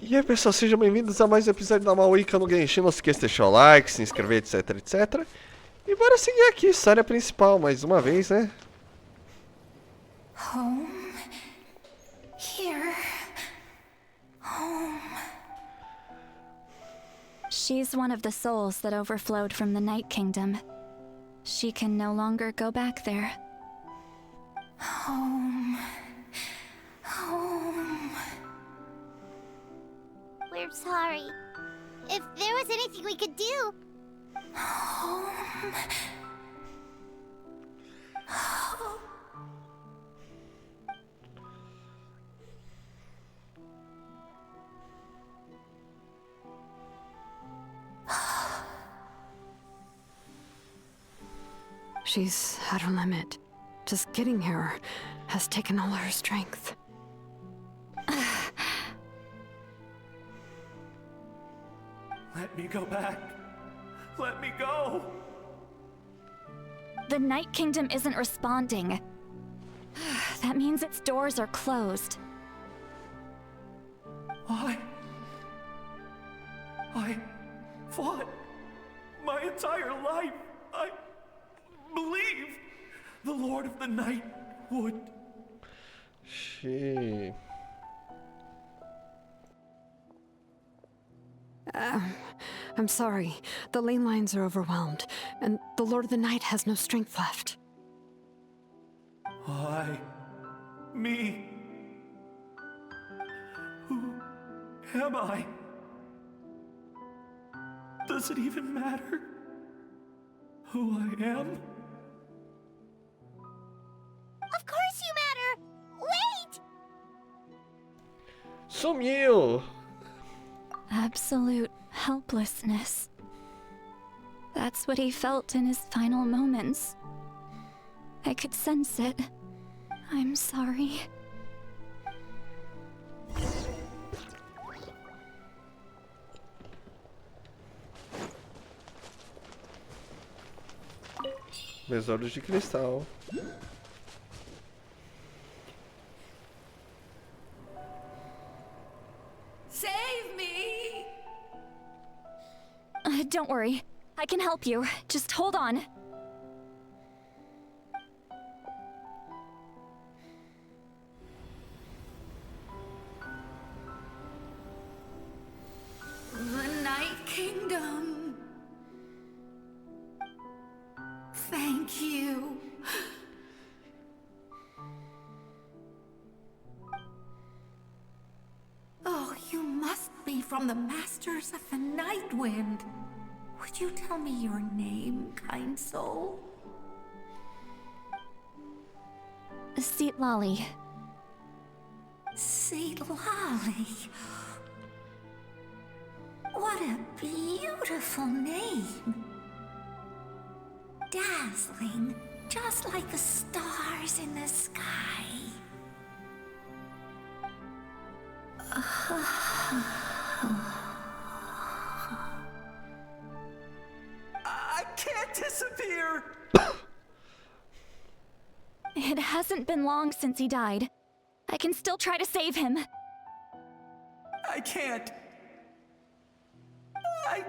E aí pessoal, sejam bem-vindos a mais um episódio da Mavuika no Genshin. Não se esqueça de deixar o like, se inscrever, etc, etc. E bora seguir aqui, história principal, mais uma vez, né? Home. Here. Home. She's one of the souls that overflowed from the Night Kingdom. She can no longer go back there. Home. Home. We're sorry. If there was anything we could do... Home. Home. She's at her limit. Just getting here has taken all her strength. Let me go back. Let me go. The Night Kingdom isn't responding. That means its doors are closed. I fought my entire life. I believed the Lord of the Night would. I'm sorry. The lane lines are overwhelmed, and the Lord of the Night has no strength left. Me. Who am I? Does it even matter who I am? Of course you matter! Wait! Sumiu! Absolute helplessness. That's what he felt in his final moments. I could sense it. I'm sorry. Meus olhos de cristal. Save me! Don't worry. I can help you. Just hold on. The Night Kingdom. Thank you. Oh, you must be from the Masters of the Night Wind. Would you tell me your name, kind soul? Seat Lolly. Seat Lolly. What a beautiful name. Dazzling, just like the stars in the sky. I can't disappear! It hasn't been long since he died. I can still try to save him. I can't. I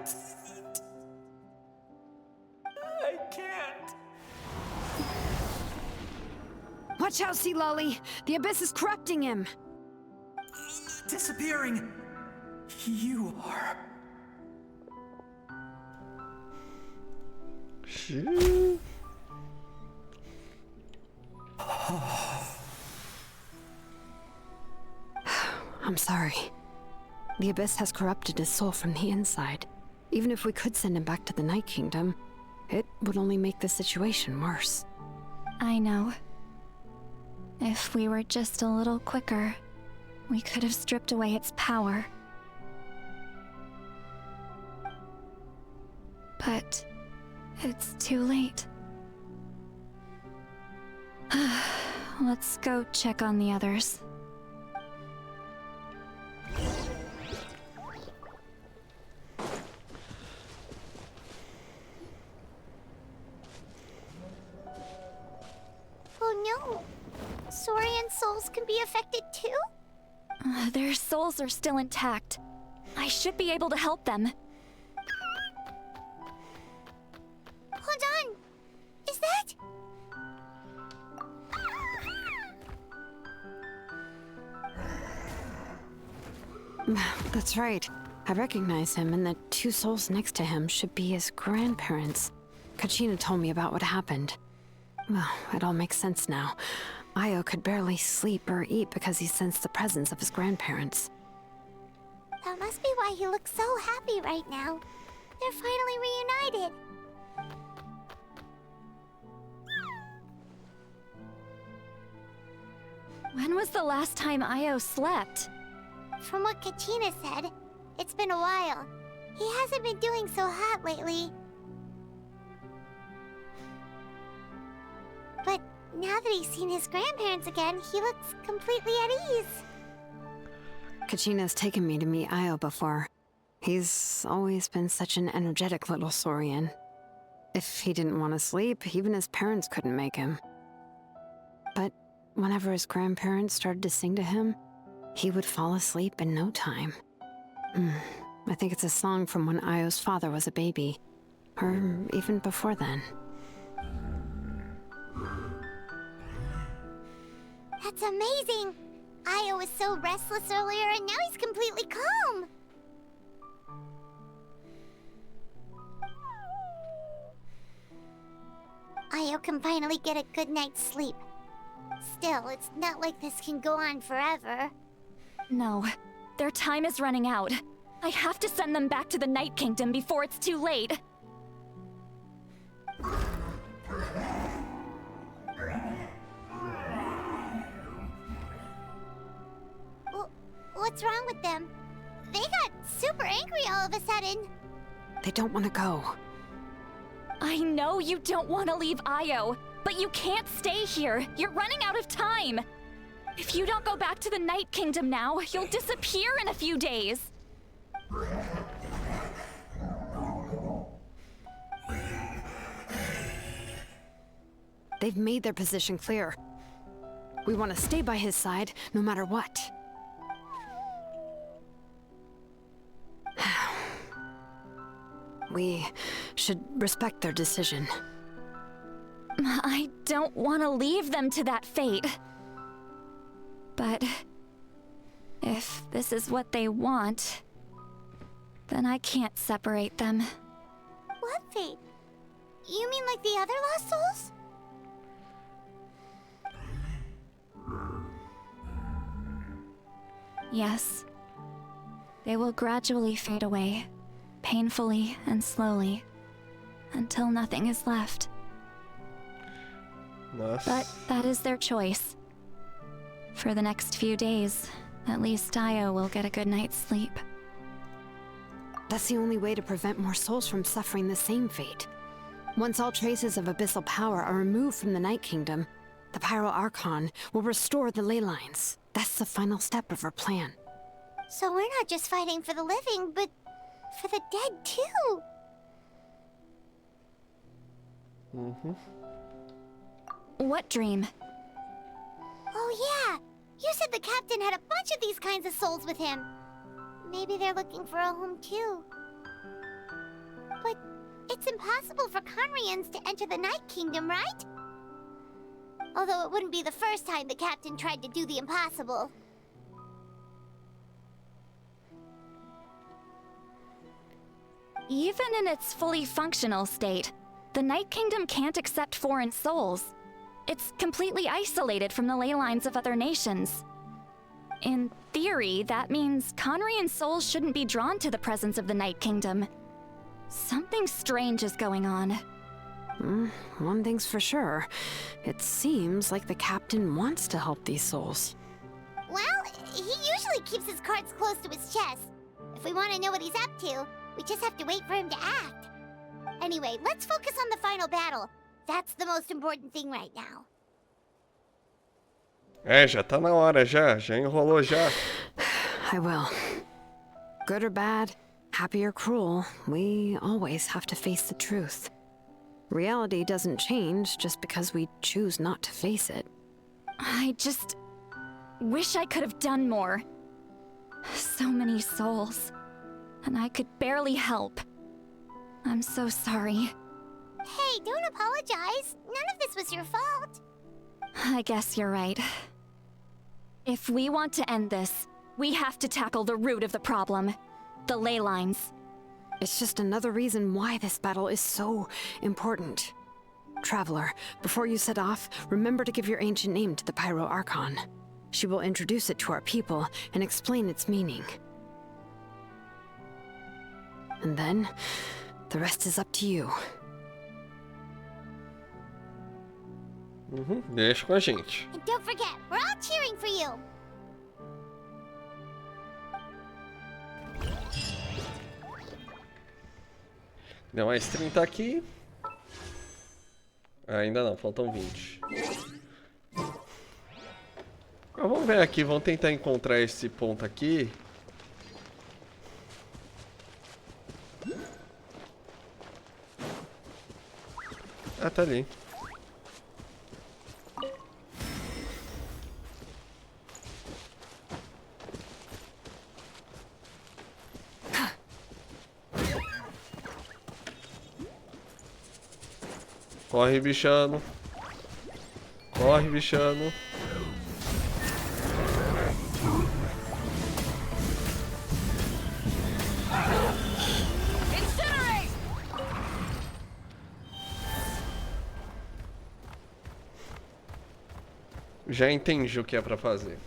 can't. Watch out, Sea Lolly! The Abyss is corrupting him! Disappearing. You are. Xiii. I'm sorry. The Abyss has corrupted his soul from the inside. Even if we could send him back to the Night Kingdom, it would only make the situation worse. I know. If we were just a little quicker, we could have stripped away its power. But it's too late. Let's go check on the others. Oh no! Saurian souls can be affected too? Their souls are still intact. I should be able to help them. Hold on! Is that... That's right. I recognize him, and the two souls next to him should be his grandparents. Kachina told me about what happened. Well, it all makes sense now. Io could barely sleep or eat because he sensed the presence of his grandparents. That must be why he looks so happy right now. They're finally reunited. When was the last time Io slept? From what Kachina said, it's been a while. He hasn't been doing so hot lately. But now that he's seen his grandparents again, he looks completely at ease. Kachina's taken me to meet Io before. He's always been such an energetic little Saurian. If he didn't want to sleep, even his parents couldn't make him. But whenever his grandparents started to sing to him, he would fall asleep in no time. I think it's a song from when Io's father was a baby. Or even before then. That's amazing! Io was so restless earlier and now he's completely calm! Io can finally get a good night's sleep. Still, it's not like this can go on forever. No, their time is running out. I have to send them back to the Night Kingdom before it's too late. What's wrong with them? They got super angry all of a sudden. They don't want to go. I know you don't want to leave Io, but you can't stay here. You're running out of time. If you don't go back to the Night Kingdom now, you'll disappear in a few days. They've made their position clear. We want to stay by his side, no matter what. We should respect their decision. I don't want to leave them to that fate. But if this is what they want, then I can't separate them. What fate? You mean like the other lost souls? Yes. They will gradually fade away, painfully and slowly, until nothing is left. But that is their choice. For the next few days, at least Io will get a good night's sleep. That's the only way to prevent more souls from suffering the same fate. Once all traces of abyssal power are removed from the Night Kingdom, the Pyro Archon will restore the ley lines. That's the final step of our plan. So we're not just fighting for the living, but for the dead too. What dream? Oh yeah! You said the captain had a bunch of these kinds of souls with him. Maybe they're looking for a home too. But it's impossible for Conrians to enter the Night Kingdom, right? Although it wouldn't be the first time the captain tried to do the impossible. Even in its fully functional state, the Night Kingdom can't accept foreign souls. It's completely isolated from the ley lines of other nations. In theory, that means Conrian souls shouldn't be drawn to the presence of the Night Kingdom. Something strange is going on. One thing's for sure. It seems like the captain wants to help these souls. Well, he usually keeps his cards close to his chest. If we want to know what he's up to, we just have to wait for him to act. Anyway, let's focus on the final battle. That's the most important thing right now. Já tá na hora, já enrolou já. I will. Good or bad, happy or cruel, we always have to face the truth. Reality doesn't change just because we choose not to face it. I just wish I could have done more. So many souls. And I could barely help. I'm so sorry. Hey, don't apologize. None of this was your fault. I guess you're right. If we want to end this, we have to tackle the root of the problem. The ley lines. It's just another reason why this battle is so important. Traveler, before you set off, remember to give your ancient name to the Pyro Archon. She will introduce it to our people and explain its meaning. And then, the rest is up to you. Deixa com a gente. And don't forget, we're all cheering for you. Deu mais 30 aqui. Ainda não, faltam 20. Vamos ver aqui, vamos tentar encontrar esse ponto aqui. Ah, tá ali. Corre, bichano. Corre, bichano. Já entendi o que é pra fazer.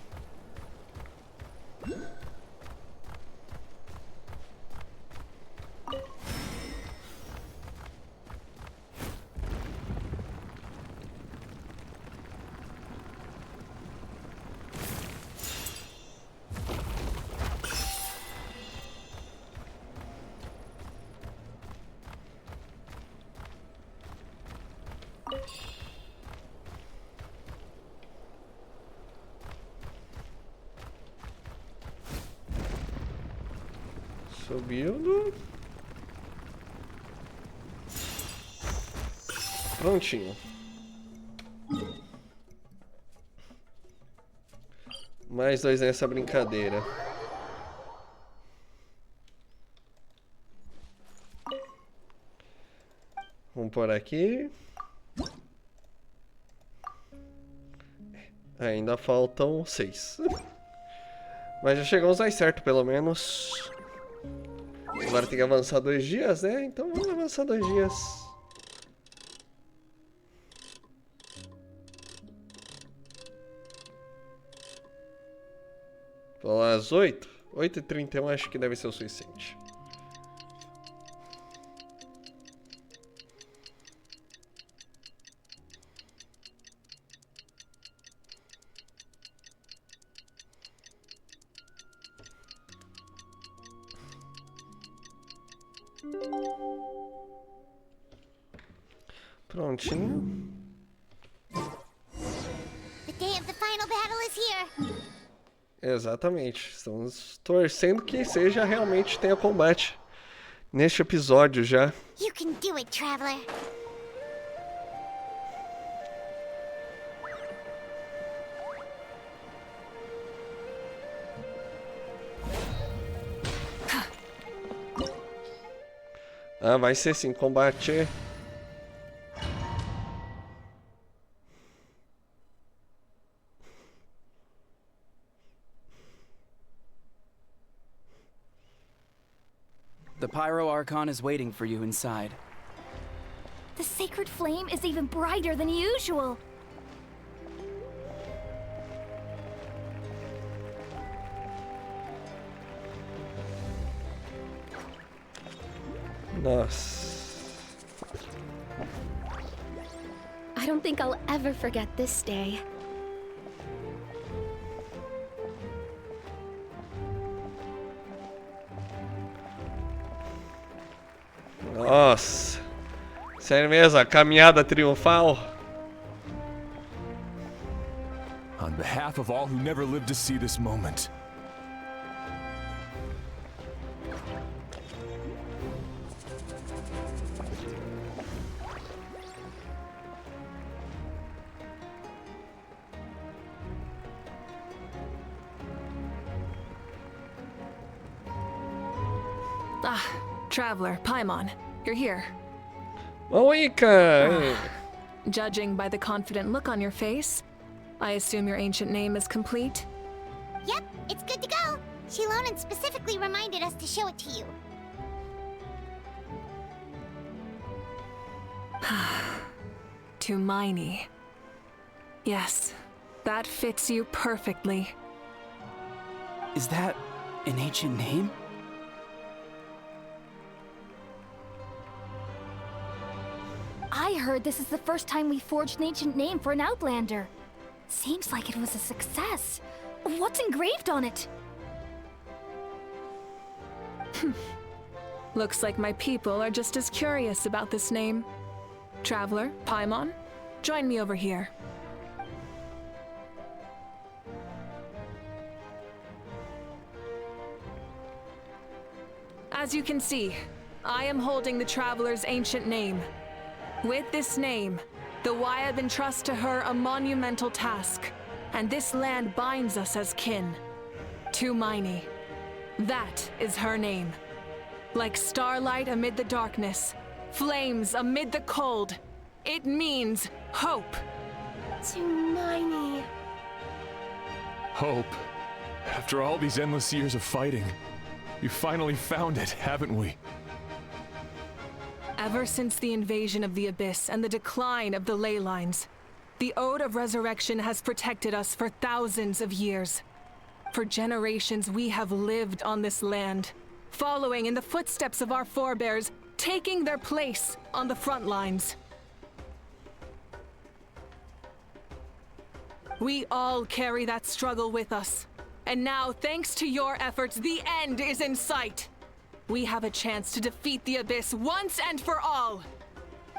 Subindo. Prontinho. Mais 2 nessa brincadeira. Vamos por aqui. Ainda faltam 6. Mas já chegamos mais certo, pelo menos. Agora tem que avançar 2 dias, né? Então vamos avançar 2 dias. Vamos lá, às 8. 8h31 acho que deve ser o suficiente. Prontinho. The day of the final battle is here. Exatamente. Estamos torcendo que seja realmente tenha combate neste episódio já. You can do it, traveler. Ah, vai ser sim, combate. The Pyro Archon is waiting for you inside. The sacred flame is even brighter than usual. Nossa. I don't think I'll ever forget this day. Nossa. Sério mesmo, a caminhada triunfal. On behalf of all who never lived to see this moment. Ah, Traveler, Paimon, you're here. Mavuika! Judging by the confident look on your face, I assume your ancient name is complete? Yep, it's good to go. Shilonen specifically reminded us to show it to you. Tumaini. Yes, that fits you perfectly. Is that an ancient name? I heard this is the first time we forged an ancient name for an Outlander. Seems like it was a success. What's engraved on it? Looks like my people are just as curious about this name. Traveler, Paimon, join me over here. As you can see, I am holding the Traveler's ancient name. With this name, the Wayab entrust to her a monumental task, and this land binds us as kin. Tumaini. That is her name. Like starlight amid the darkness, flames amid the cold, it means hope. Tumaini. Hope. After all these endless years of fighting, we finally found it, haven't we? Ever since the invasion of the Abyss and the decline of the ley lines, the Ode of Resurrection has protected us for thousands of years. For generations we have lived on this land, following in the footsteps of our forebears, taking their place on the front lines. We all carry that struggle with us. And now, thanks to your efforts, the end is in sight. We have a chance to defeat the Abyss once and for all.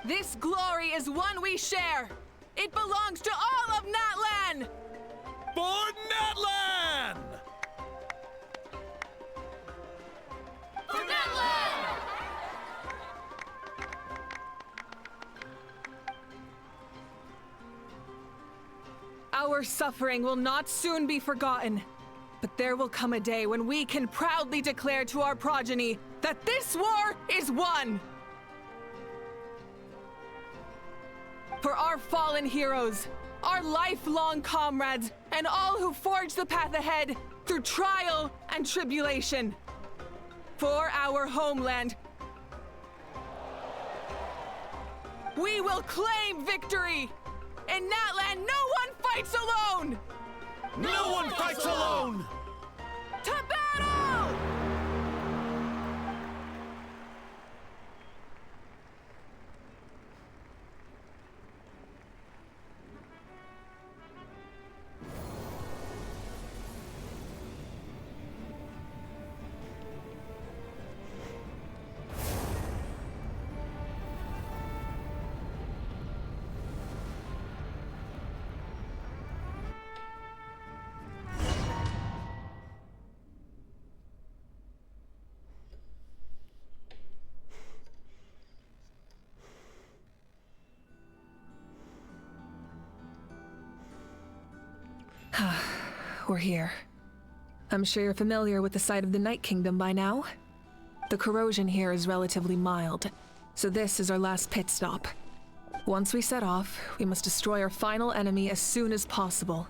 This glory is one we share. It belongs to all of Natlan! For Natlan! For Natlan! Our suffering will not soon be forgotten. But there will come a day when we can proudly declare to our progeny that this war is won! For our fallen heroes, our lifelong comrades, and all who forge the path ahead through trial and tribulation. For our homeland, we will claim victory! In Natlan, no one fights alone! No one fights alone! To battle! We're here. I'm sure you're familiar with the site of the Night Kingdom by now. The corrosion here is relatively mild, so this is our last pit stop. Once we set off, we must destroy our final enemy as soon as possible.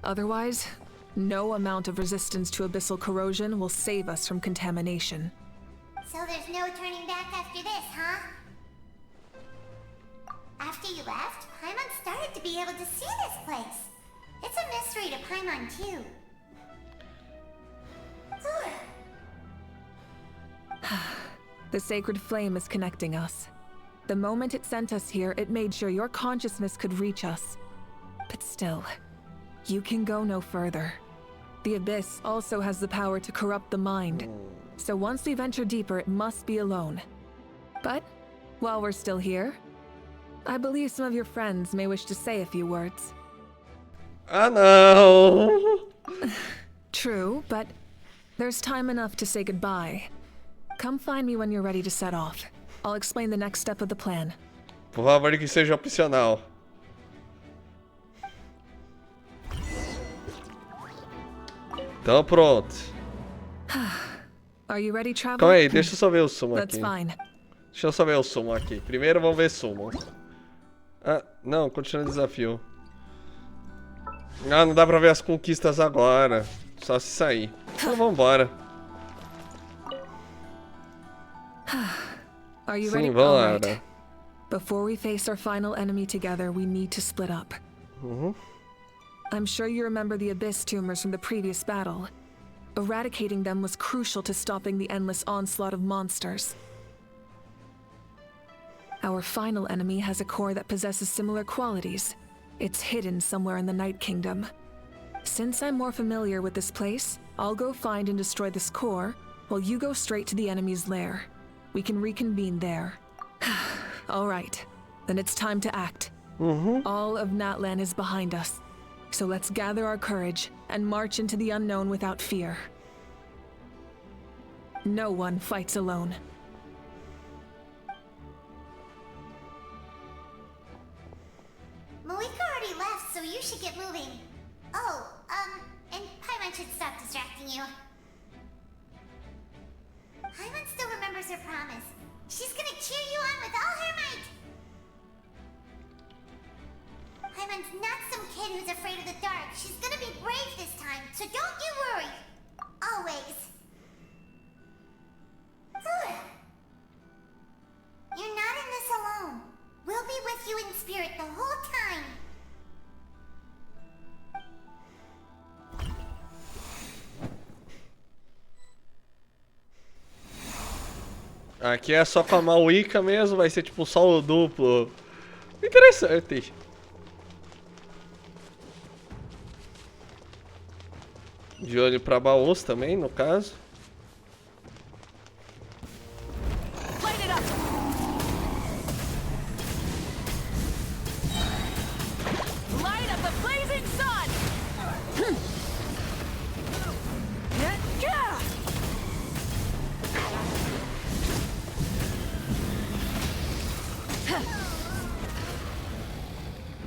Otherwise, no amount of resistance to abyssal corrosion will save us from contamination. So there's no turning back after this, huh? After you left, Paimon started to be able to see this place. It's a mystery to Paimon, too. The sacred flame is connecting us. The moment it sent us here, it made sure your consciousness could reach us. But still, you can go no further. The Abyss also has the power to corrupt the mind. So once we venture deeper, it must be alone. But, while we're still here, I believe some of your friends may wish to say a few words. I know. True, but there's time enough to say goodbye. Come find me when you're ready to set off. I'll explain the next step of the plan. Por favor, que seja opcional. Então pronto. Are you ready, traveler? Calma aí, deixa eu só ver o sumo That's aqui. fine. Deixa eu só ver o sumo aqui. Primeiro vamos ver sumo. Ah, não, continua o desafio. Ah, não dá pra ver as conquistas agora. Só se sair. Então vambora. Are you Sim, ready? vamos lá. Alright. Before we face our final enemy together, we need to split up. I'm sure you remember the Abyss tumors from the previous battle. Eradicating them was crucial to stopping the endless onslaught of monsters. Our final enemy has a core that possesses similar qualities. It's hidden somewhere in the Night Kingdom. Since I'm more familiar with this place, I'll go find and destroy this core, while you go straight to the enemy's lair. We can reconvene there. All right, then it's time to act. All of Natlan is behind us. So let's gather our courage and march into the unknown without fear. No one fights alone. Mavuika already left, so you should get moving. Oh, and Paimon should stop distracting you. Paimon still remembers her promise. She's gonna cheer you on with all her might. Paimon's not some kid who's afraid of the dark. She's gonna be brave this time, so don't you worry. Always. You're not in this alone. We'll be with you in spirit the whole time. Aqui é só com a Mavuika mesmo, vai ser tipo solo duplo. Interessante. De olho pra baús também, no caso. Light it up! Light up the blazing sun!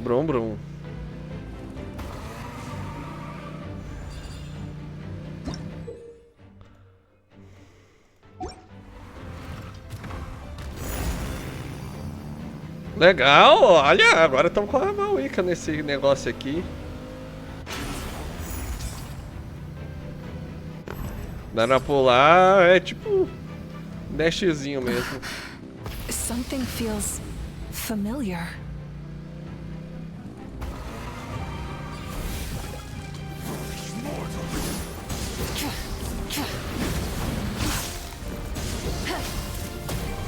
Brum, brum. Legal, olha, agora estamos com a Mavuika nesse negócio aqui. Dá pra pular, é tipo dashzinho mesmo. Something feels familiar.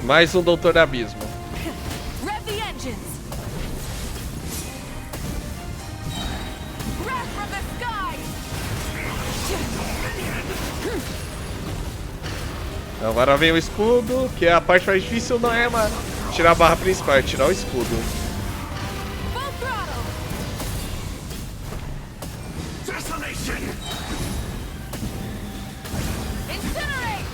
Mais um Doutor Abismo. Rev the engines! Wrath from the sky! Agora vem o escudo, que é a parte mais difícil, não é tirar a barra principal, é tirar o escudo. Full throttle! Desolation! Incinerate!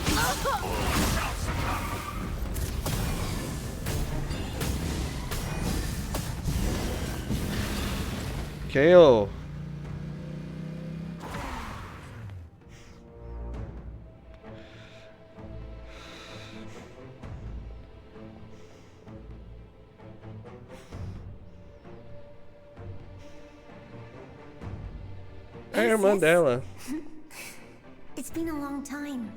KO. É a irmã dela. It's been a long time.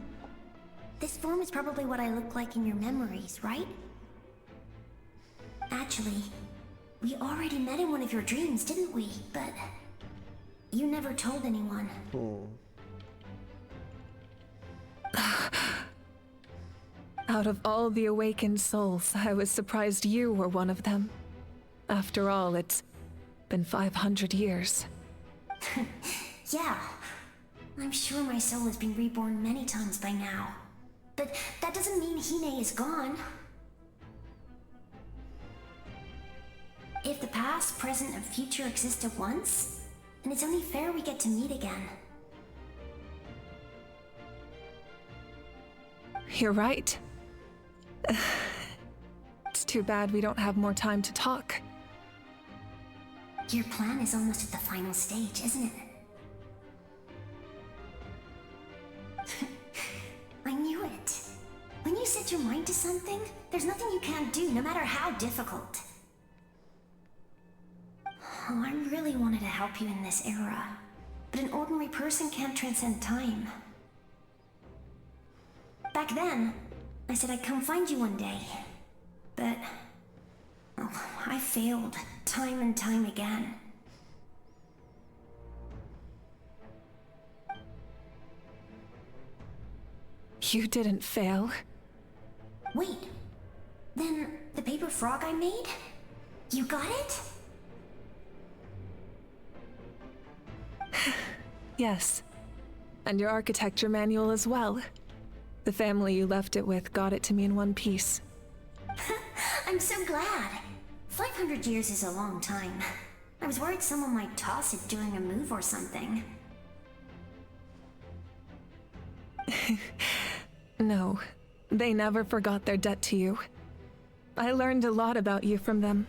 This form is probably what I look like in your memories, right? Actually, we already met in one of your dreams, didn't we? But you never told anyone. Out of all the awakened souls, I was surprised you were one of them. After all, it's been 500 years. Yeah. I'm sure my soul has been reborn many times by now. But that doesn't mean Hine is gone. If the past, present, and future exist at once, then it's only fair we get to meet again. You're right. It's too bad we don't have more time to talk. Your plan is almost at the final stage, isn't it? I knew you set your mind to something, there's nothing you can't do, no matter how difficult. Oh, I really wanted to help you in this era, but an ordinary person can't transcend time. Back then, I said I'd come find you one day, but oh, I failed time and time again. You didn't fail. Wait, then the paper frog I made? You got it? Yes. And your architecture manual as well. The family you left it with got it to me in one piece. I'm so glad. 500 years is a long time. I was worried someone might toss it during a move or something. No, they never forgot their debt to you. I learned a lot about you from them.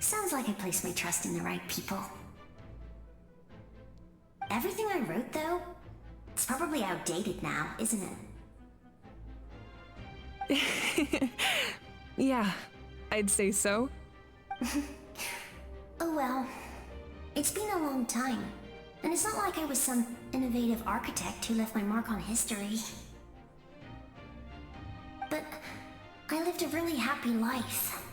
Sounds like I placed my trust in the right people. Everything I wrote, though, it's probably outdated now, isn't it? Yeah, I'd say so. Oh well, it's been a long time, and it's not like I was some innovative architect who left my mark on history. But I lived a really happy life.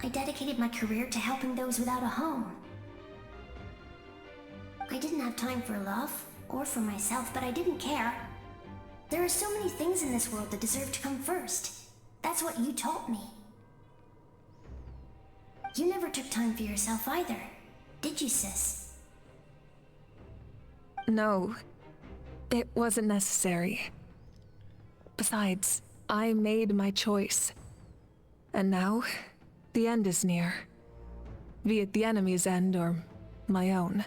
I dedicated my career to helping those without a home. I didn't have time for love, or for myself, but I didn't care. There are so many things in this world that deserve to come first. That's what you taught me. You never took time for yourself either, did you, sis? No, it wasn't necessary. Besides, I made my choice. And now, the end is near. Be it the enemy's end or my own.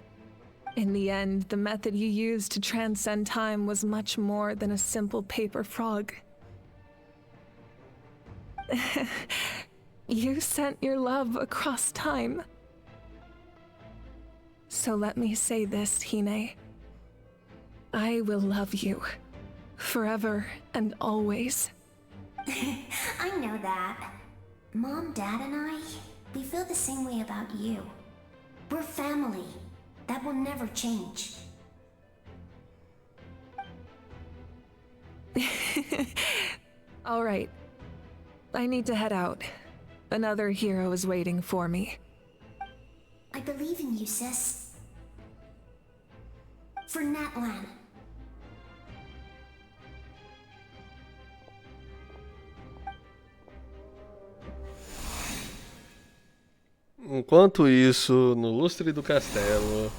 In the end, the method you used to transcend time was much more than a simple paper frog. You sent your love across time. So let me say this, Hine. I will love you. Forever and always. I know that. Mom, Dad, and I, we feel the same way about you. We're family. That will never change. All right. I need to head out. Another hero is waiting for me. I believe in you, sis. For Natlan. Enquanto isso, no lustre do castelo.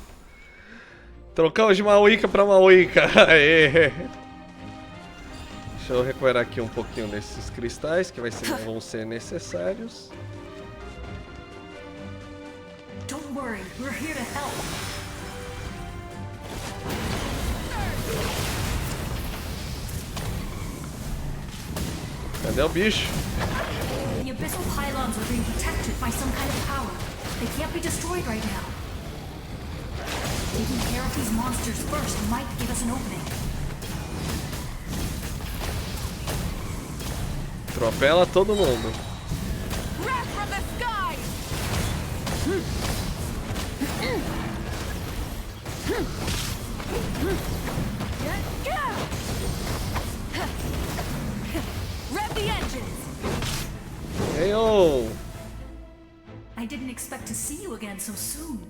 Trocamos de Mavuika pra Mavuika. Aê. Deixa eu recuperar aqui um pouquinho desses cristais que vão ser necessários. Don't worry, we're here to help. Cadê o bicho? The abyssal pylons are being protected by some kind of power. They can't be destroyed right now. Taking care of these monsters first might give us an opening. Atropela todo mundo. Wrath from the sky! Rev the engines! Heyo! I didn't expect to see you again so soon.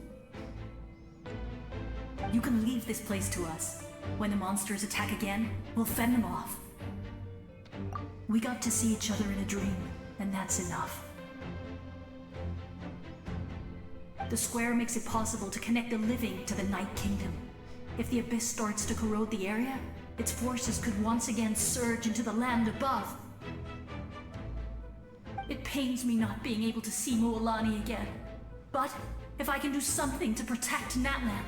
You can leave this place to us. When the monsters attack again, we'll fend them off. We got to see each other in a dream, and that's enough. The square makes it possible to connect the living to the Night Kingdom. If the abyss starts to corrode the area, its forces could once again surge into the land above. It pains me not being able to see Mualani again. But if I can do something to protect Natlan,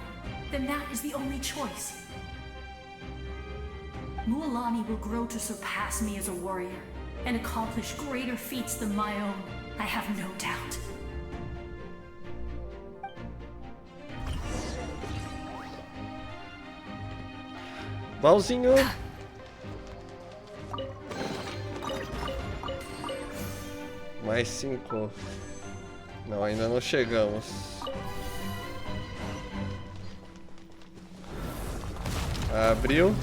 then that is the only choice. Mualani will grow to surpass me as a warrior and accomplish greater feats than my own, I have no doubt. Malzinho. Mais 5. Não, ainda não chegamos. Abriu.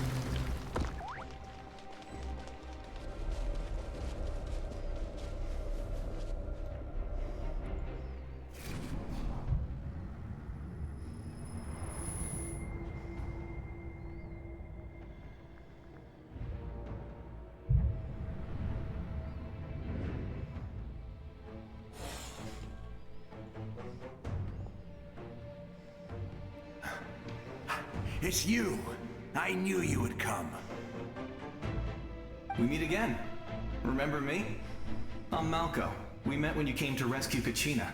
It's you. I knew you would come. We meet again. Remember me? I'm Malco. We met when you came to rescue Kachina.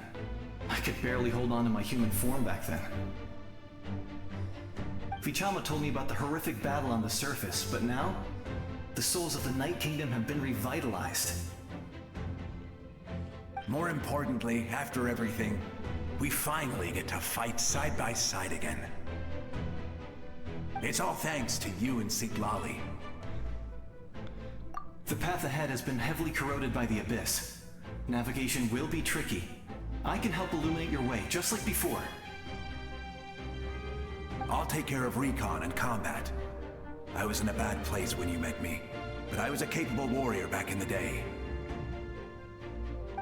I could barely hold on to my human form back then. Vichama told me about the horrific battle on the surface, but now, the souls of the Night Kingdom have been revitalized. More importantly, after everything, we finally get to fight side by side again. It's all thanks to you and Siglali. The path ahead has been heavily corroded by the Abyss. Navigation will be tricky. I can help illuminate your way, just like before. I'll take care of recon and combat. I was in a bad place when you met me, but I was a capable warrior back in the day.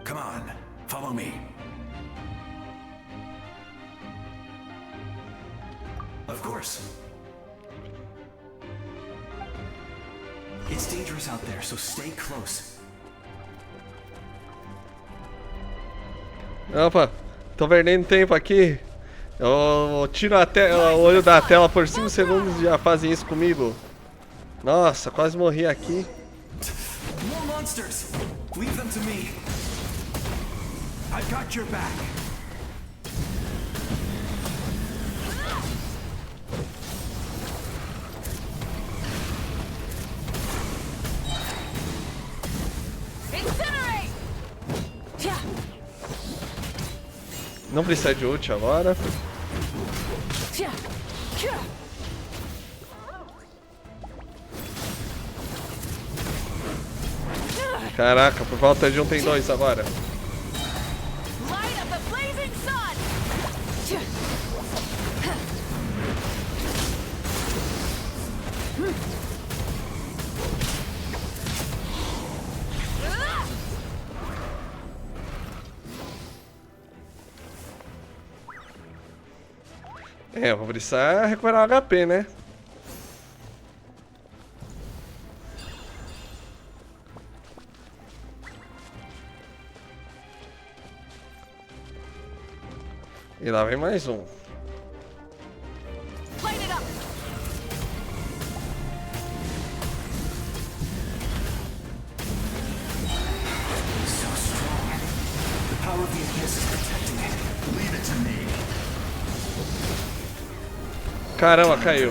Come on, follow me. Of course. It's dangerous out there, so stay close. Opa, tô perdendo tempo aqui. Eu tiro o olho da tela por 5 segundos e já fazem isso comigo. Nossa, quase morri aqui. More monsters! Leave them to me. I've got your back. Não precisa de ult agora. Caraca, por falta de um tem dois agora. É, eu vou precisar recuperar o HP, né? E lá vem mais um. Caramba, caiu.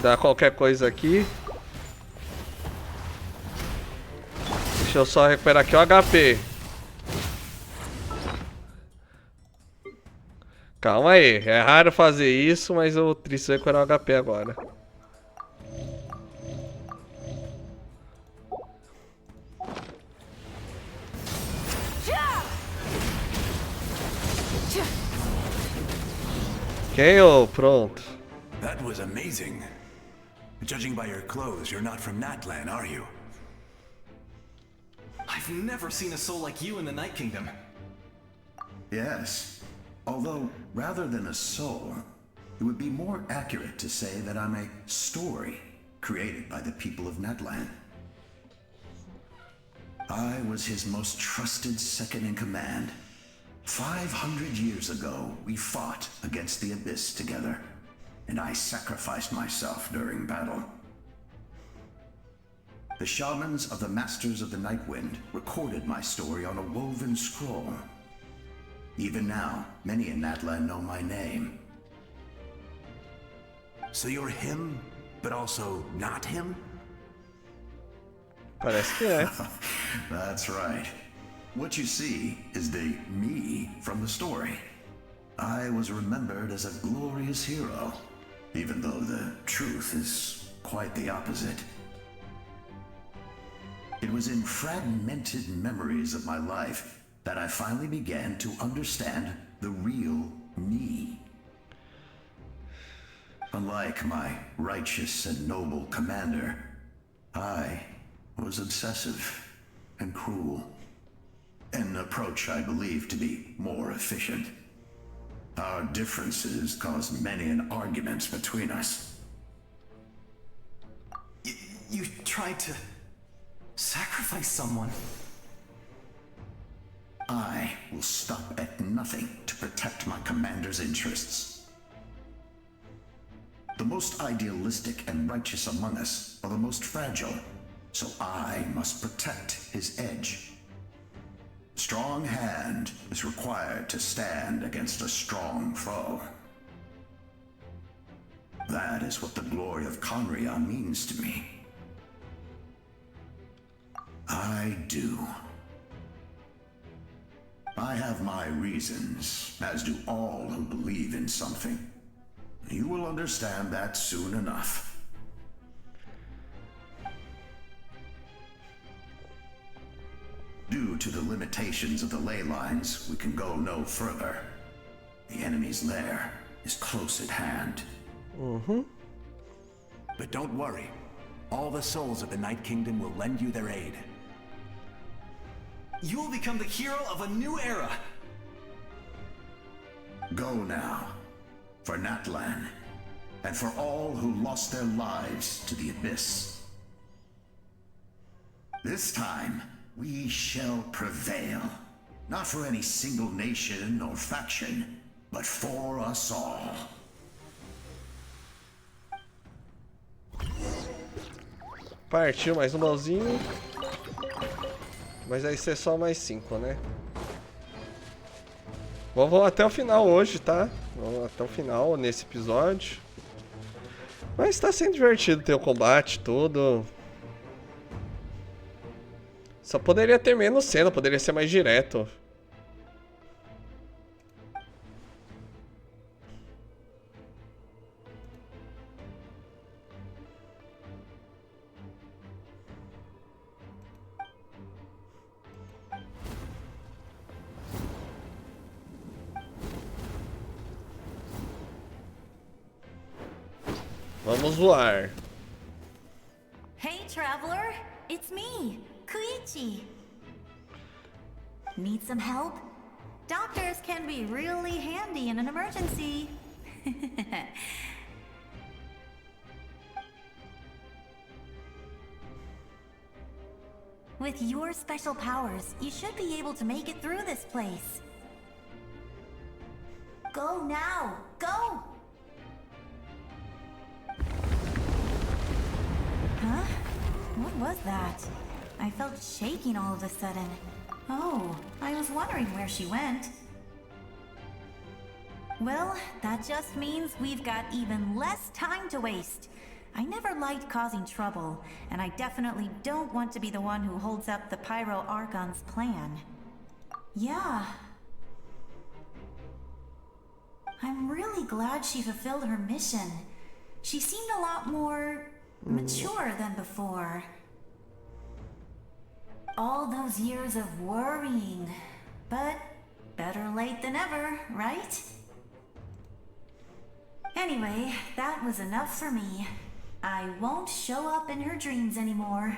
Dá qualquer coisa aqui. Deixa eu só recuperar aqui o HP. Calma aí, é raro fazer isso, mas eu preciso recuperar o HP agora. KO, pronto. That was amazing. Judging by your clothes, you're not from Natlan, are you? I've never seen a soul like you in the Night Kingdom. Yes. Although, rather than a soul, it would be more accurate to say that I'm a story created by the people of Natlan. I was his most trusted second-in-command. 500 years ago, we fought against the Abyss together, and I sacrificed myself during battle. The shamans of the Masters of the Nightwind recorded my story on a woven scroll. Even now, many in Natlan know my name. So you're him, but also not him? Parece que é. That's right. What you see is the me from the story. I was remembered as a glorious hero, even though the truth is quite the opposite. It was in fragmented memories of my life that I finally began to understand the real me. Unlike my righteous and noble commander, I was obsessive and cruel. An approach I believe to be more efficient. Our differences caused many an arguments between us. You tried to sacrifice someone. I will stop at nothing to protect my commander's interests. The most idealistic and righteous among us are the most fragile, so I must protect his edge. Strong hand is required to stand against a strong foe. That is what the glory of Conria means to me. I do. I have my reasons, as do all who believe in something. You will understand that soon enough. Due to the limitations of the ley lines, we can go no further. The enemy's lair is close at hand. But don't worry. All the souls of the Night Kingdom will lend you their aid. You will become the hero of a new era. Go now, for Natlan, and for all who lost their lives to the Abyss. This time, we shall prevail, not for any single nation or faction, but for us all. Partiu mais um baúzinho. Mas vai ser só mais 5, né? Vamos até o final hoje, tá? Vamos até o final nesse episódio. Mas tá sendo divertido ter o combate todo. Só poderia ter menos cena, poderia ser mais direto. Vamos voar. Hey, traveler! It's me, Koichi. Need some help? Doctors can be really handy in an emergency. With your special powers, you should be able to make it through this place. Go now! Go! Huh? What was that? I felt shaking all of a sudden. Oh, I was wondering where she went. Well, that just means we've got even less time to waste. I never liked causing trouble, and I definitely don't want to be the one who holds up the Pyro Archon's plan. Yeah. I'm really glad she fulfilled her mission. She seemed a lot more mature than before. All those years of worrying, but better late than ever, right? Anyway, that was enough for me. I won't show up in her dreams anymore.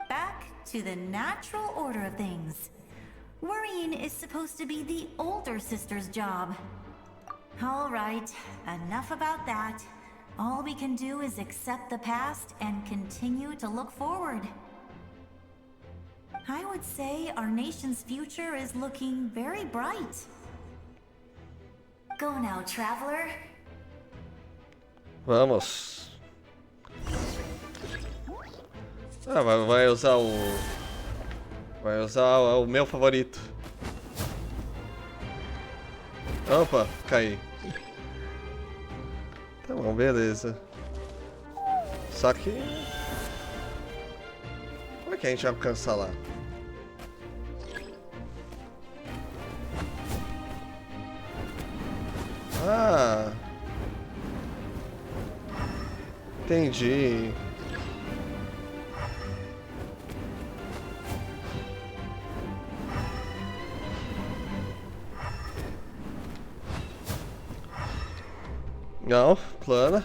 Back to the natural order of things. Worrying is supposed to be the older sister's job. All right, enough about that. All we can do is accept the past and continue to look forward. I would say our nation's future is looking very bright. Go now, traveler. Vamos. Ah, vai usar o... Vai usar o meu favorito. Opa, caí. Tá bom, beleza. Só que... Como é que a gente vai alcançar lá? Ah. Entendi. Não, plana.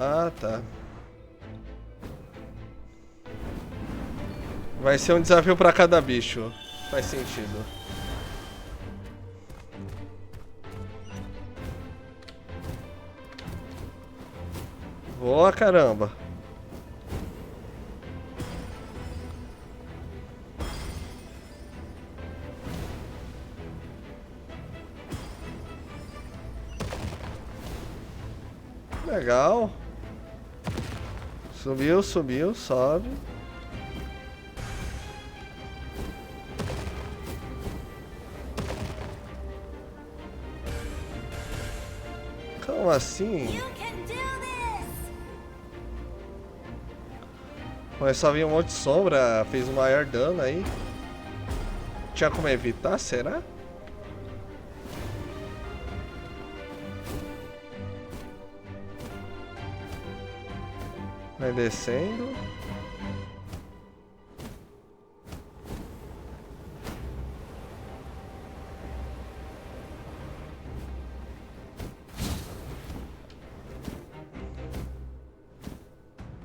Ah, tá. Vai ser um desafio pra cada bicho. Faz sentido. Boa, caramba. Legal. Subiu, subiu, sobe. Como assim? Mas só vi um monte de sombra, fez um maior dano aí. Tinha como evitar, será? Vai descendo.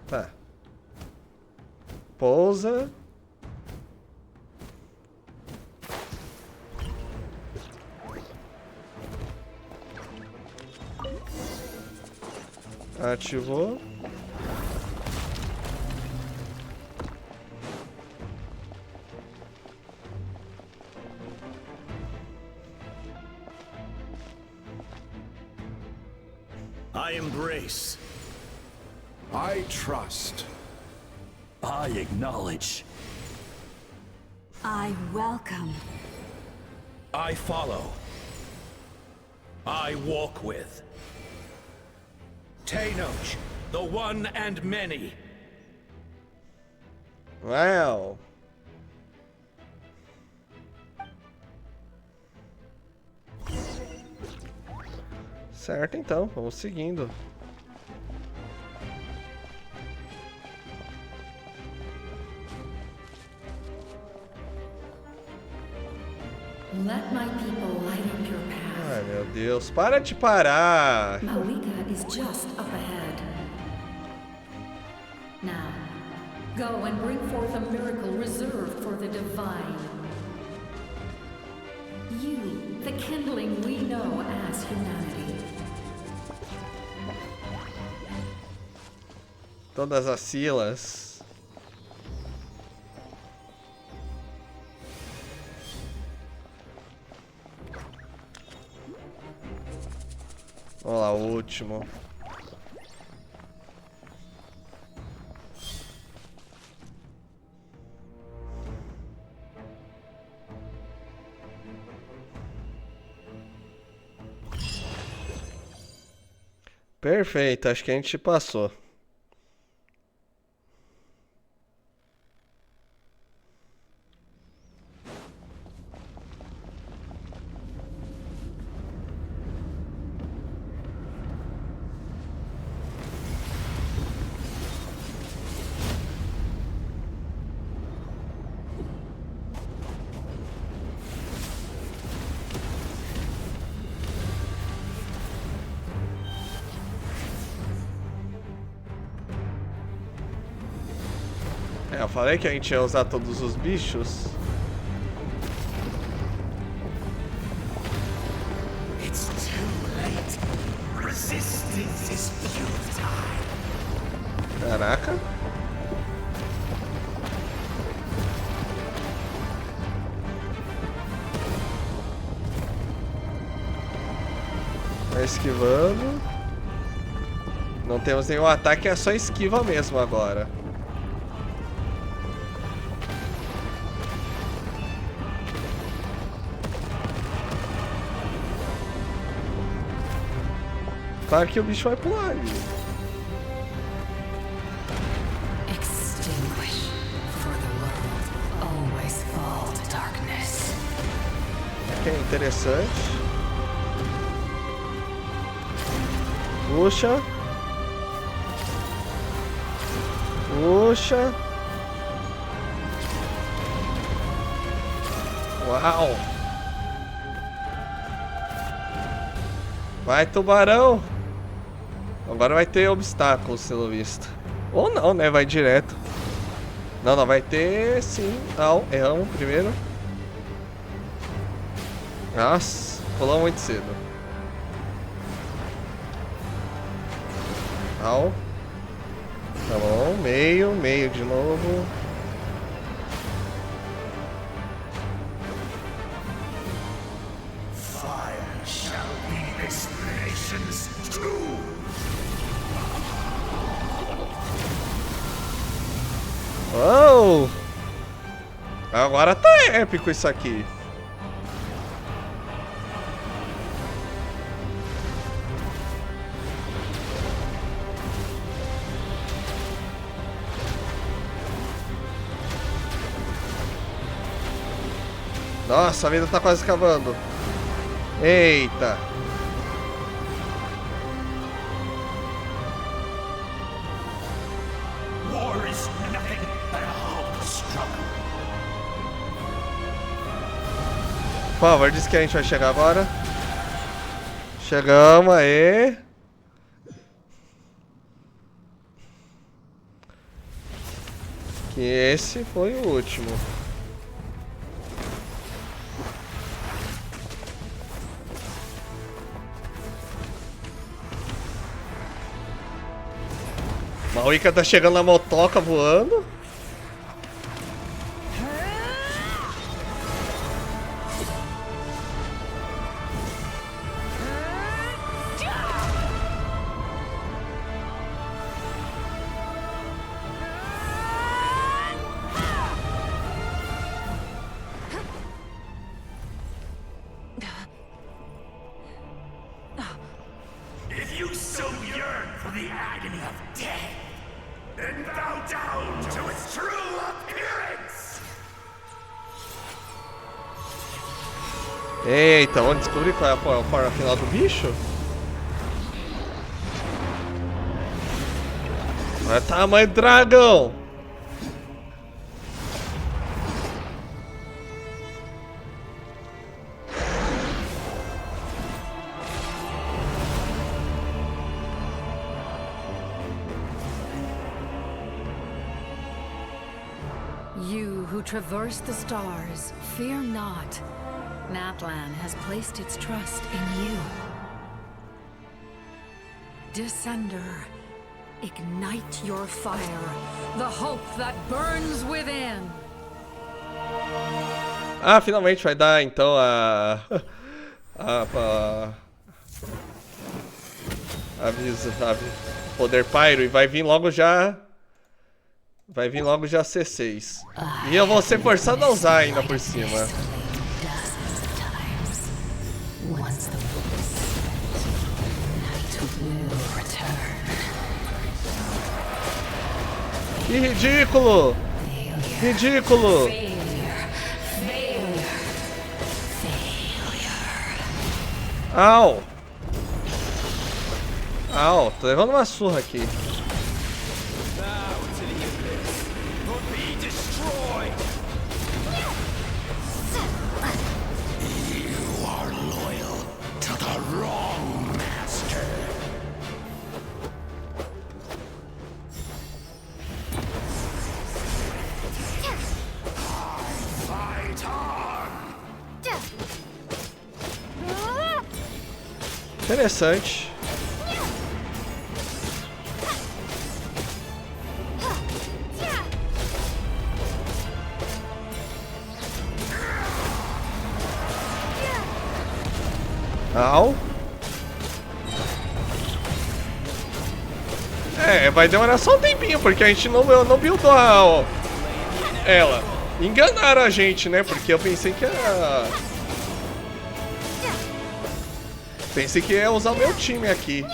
Tá. Pousa. Ativou. I embrace. I trust. I acknowledge. I welcome. I follow. I walk with. Tenoch, the one and many. Wow. Certo, então, vamos seguindo. Let my people light up your path. Ai, meu Deus, para de parar. Mavuika is just up ahead. Now, go and bring forth a miracle reserved for the divine. You, the kindling we know as humanity. Todas as Silas. Vamos lá, o último. Perfeito, acho que a gente passou. É, eu falei que a gente ia usar todos os bichos. It's too late. Resistance is futile. Caraca. esquivando. Não temos nenhum ataque, é só esquiva mesmo agora. Claro que o bicho vai pular ali. Extinguish, for the world always fall to darkness. Que é interessante. Puxa. Puxa. Uau. Vai, tubarão. Agora vai ter obstáculos, pelo visto. Ou não, né? Vai direto. Não, não, vai ter sim. Não, erramos primeiro. Nossa, pulou muito cedo. Não. Tá bom, meio de novo. Fire shall be this nation's tomb. Oh! Agora tá épico isso aqui. Nossa, a vida tá quase acabando. Eita. War is nothing but a hopeless struggle. Por favor, diz que a gente vai chegar agora. Chegamos, aê. Que esse foi o último. Mavuika tá chegando na motoca voando. If you so yearn for the agony of death, then bow down to its true appearance! Eita, vamos descobrir qual é a forma final do bicho? Olha o tamanho do dragão! You who traverse the stars, fear not. Natlan has placed its trust in you. Descender, ignite your fire, the hope that burns within. Ah, finalmente vai dar então poder pyro e vai vir logo já. Vai vir logo já C6. E eu vou ser forçado a usar ainda por cima. Que ridículo! Ridículo! Au! Au, tô levando uma surra aqui. Interessante. Au. É, vai demorar só um tempinho, porque a gente não buildou ela. Enganaram a gente, né? Porque eu pensei que era... Pensei que ia usar o meu time aqui.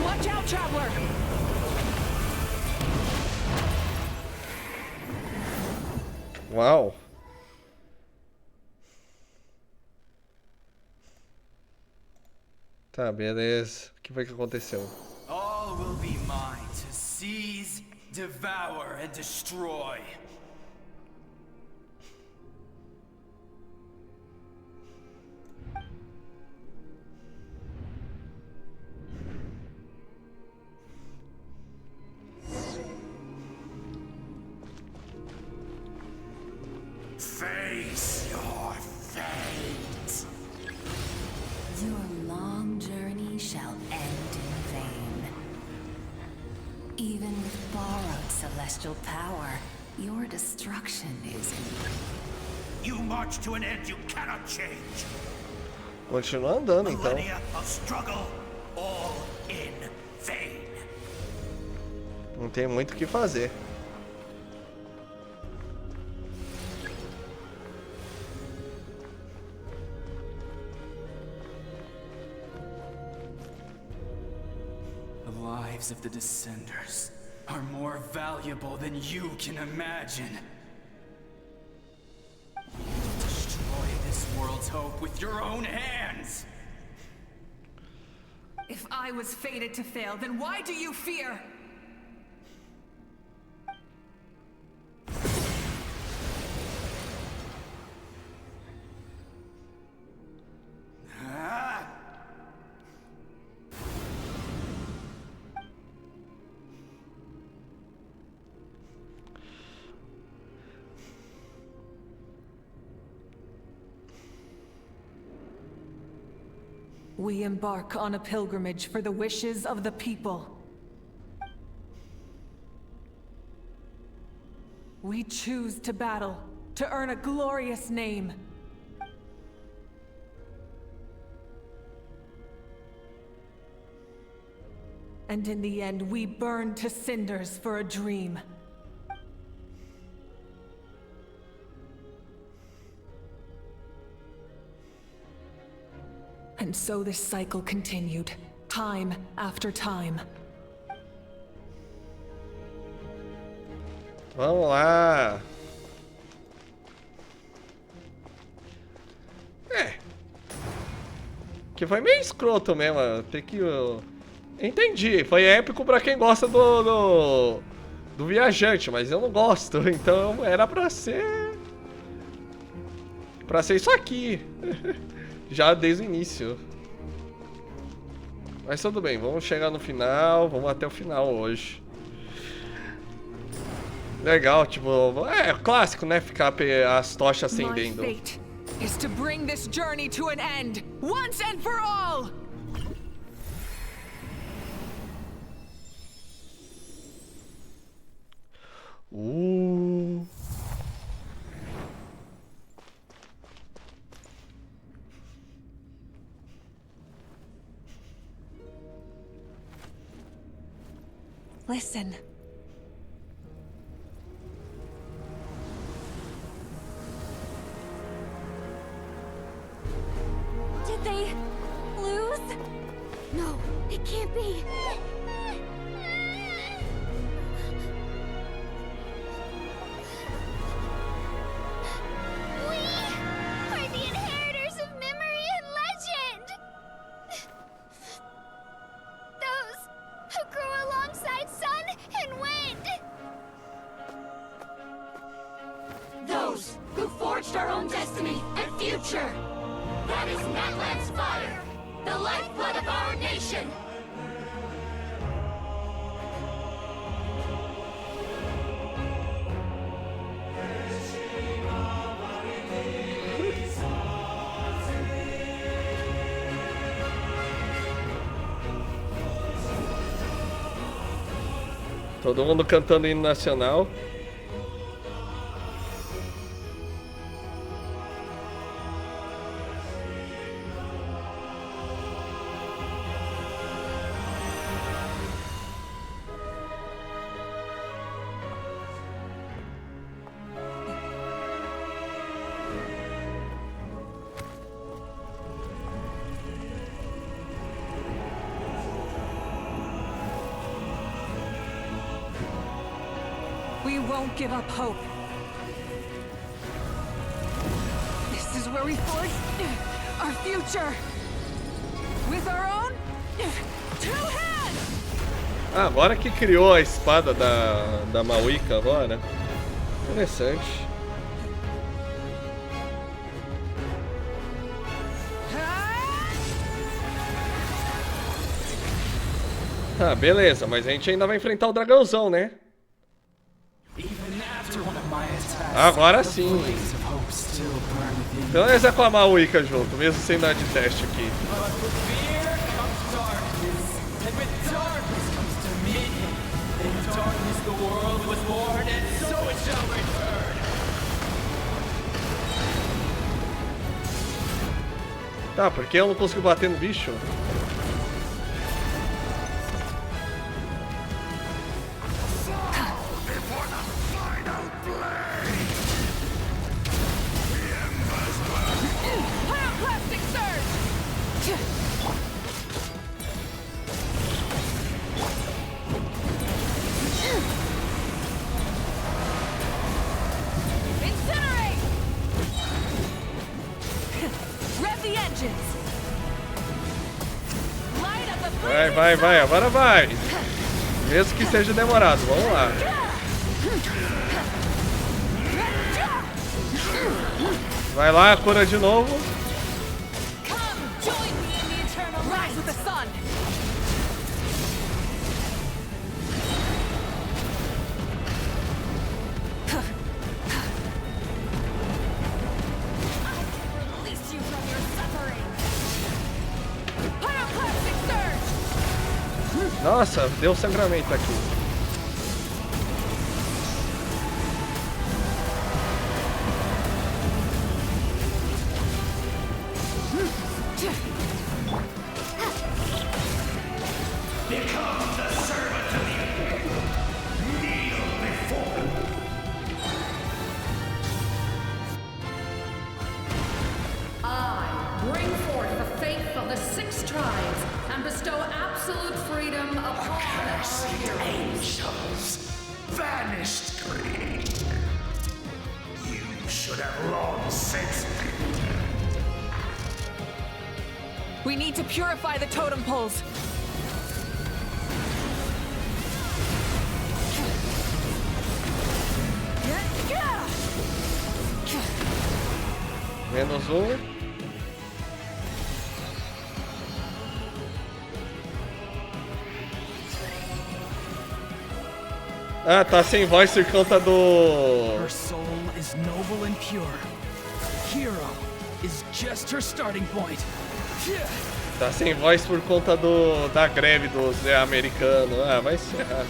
Watch out, traveler! Uau. Tá, beleza. O que foi que aconteceu? All will be mine to seize, devour, and destroy. Face your fate. Your long journey shall end in vain. Even with borrowed celestial power, your destruction is complete. You march to an end you cannot change. Continua andando, então. Millennia of struggle, all in vain. Não tem muito o que fazer. The lives of the Descenders are more valuable than you can imagine. Destroy this world's hope with your own hands! If I was fated to fail, then why do you fear? We embark on a pilgrimage for the wishes of the people. We choose to battle, to earn a glorious name. And in the end, we burn to cinders for a dream. And so this cycle continued, time after time. Vamos lá. Que foi meio escroto mesmo. Tem que... Entendi. Foi épico pra quem gosta do viajante, mas eu não gosto. Então era pra ser... Pra ser isso aqui. Já desde o início. Mas tudo bem, vamos chegar no final. Vamos até o final hoje. Legal, tipo... É clássico, né? Ficar as tochas acendendo. My fate is to bring this journey to an end, once and for all! Listen. Did they lose? No, it can't be. We are the inheritors of memory and legend. Those who grew alongside sun and wind. Those who forged our own destiny and future. That is Natlan's fire, the lifeblood of our nation. Todo mundo cantando hino nacional. won't give up hope. This is where we forge our future. With our own two hands. Ah, agora que criou a espada da Mavuika agora. Interessante. Ah, beleza, mas a gente ainda vai enfrentar o dragãozão, né? Agora sim. Então é com a Mavuika junto, mesmo sem dar de teste aqui. Tá, por que eu não consigo bater no bicho? Vai, agora vai. Mesmo que seja demorado, vamos lá. Vai lá, cura de novo. Nossa, deu sangramento aqui. We need to purify the totem poles. Menos um. Ah, tá sem voz por conta do... Her soul is noble and pure. Hero is just her starting point. Tá sem voz por conta da greve dos americanos. Ah, vai se errar.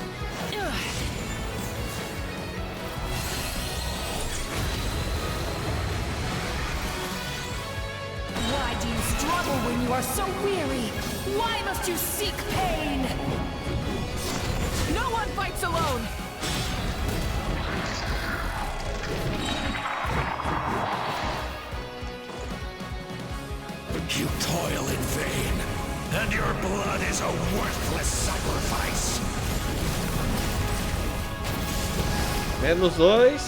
Why do you struggle when you are so weary? Why must you seek pain? No one fights alone. You toil in vain, and your blood is a worthless sacrifice. Menos dois.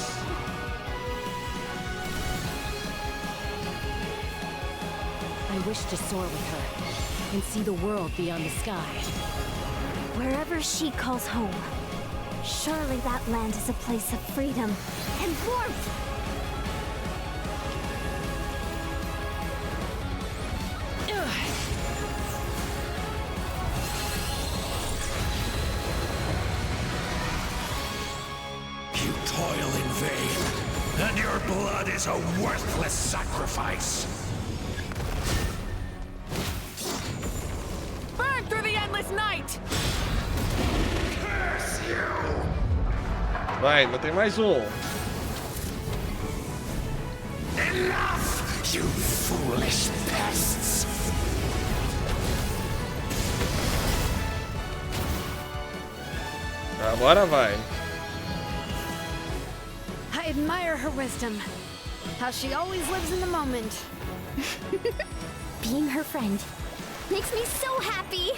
I wish to soar with her and see the world beyond the sky. Wherever she calls home, surely that land is a place of freedom and warmth. You toil in vain, and your blood is a worthless sacrifice. Burn through the endless night. Curse you! Vai, ainda tem mais um. Enough, you foolish pests! Agora vai. I admire her wisdom. How she always lives in the moment. Being her friend makes me so happy.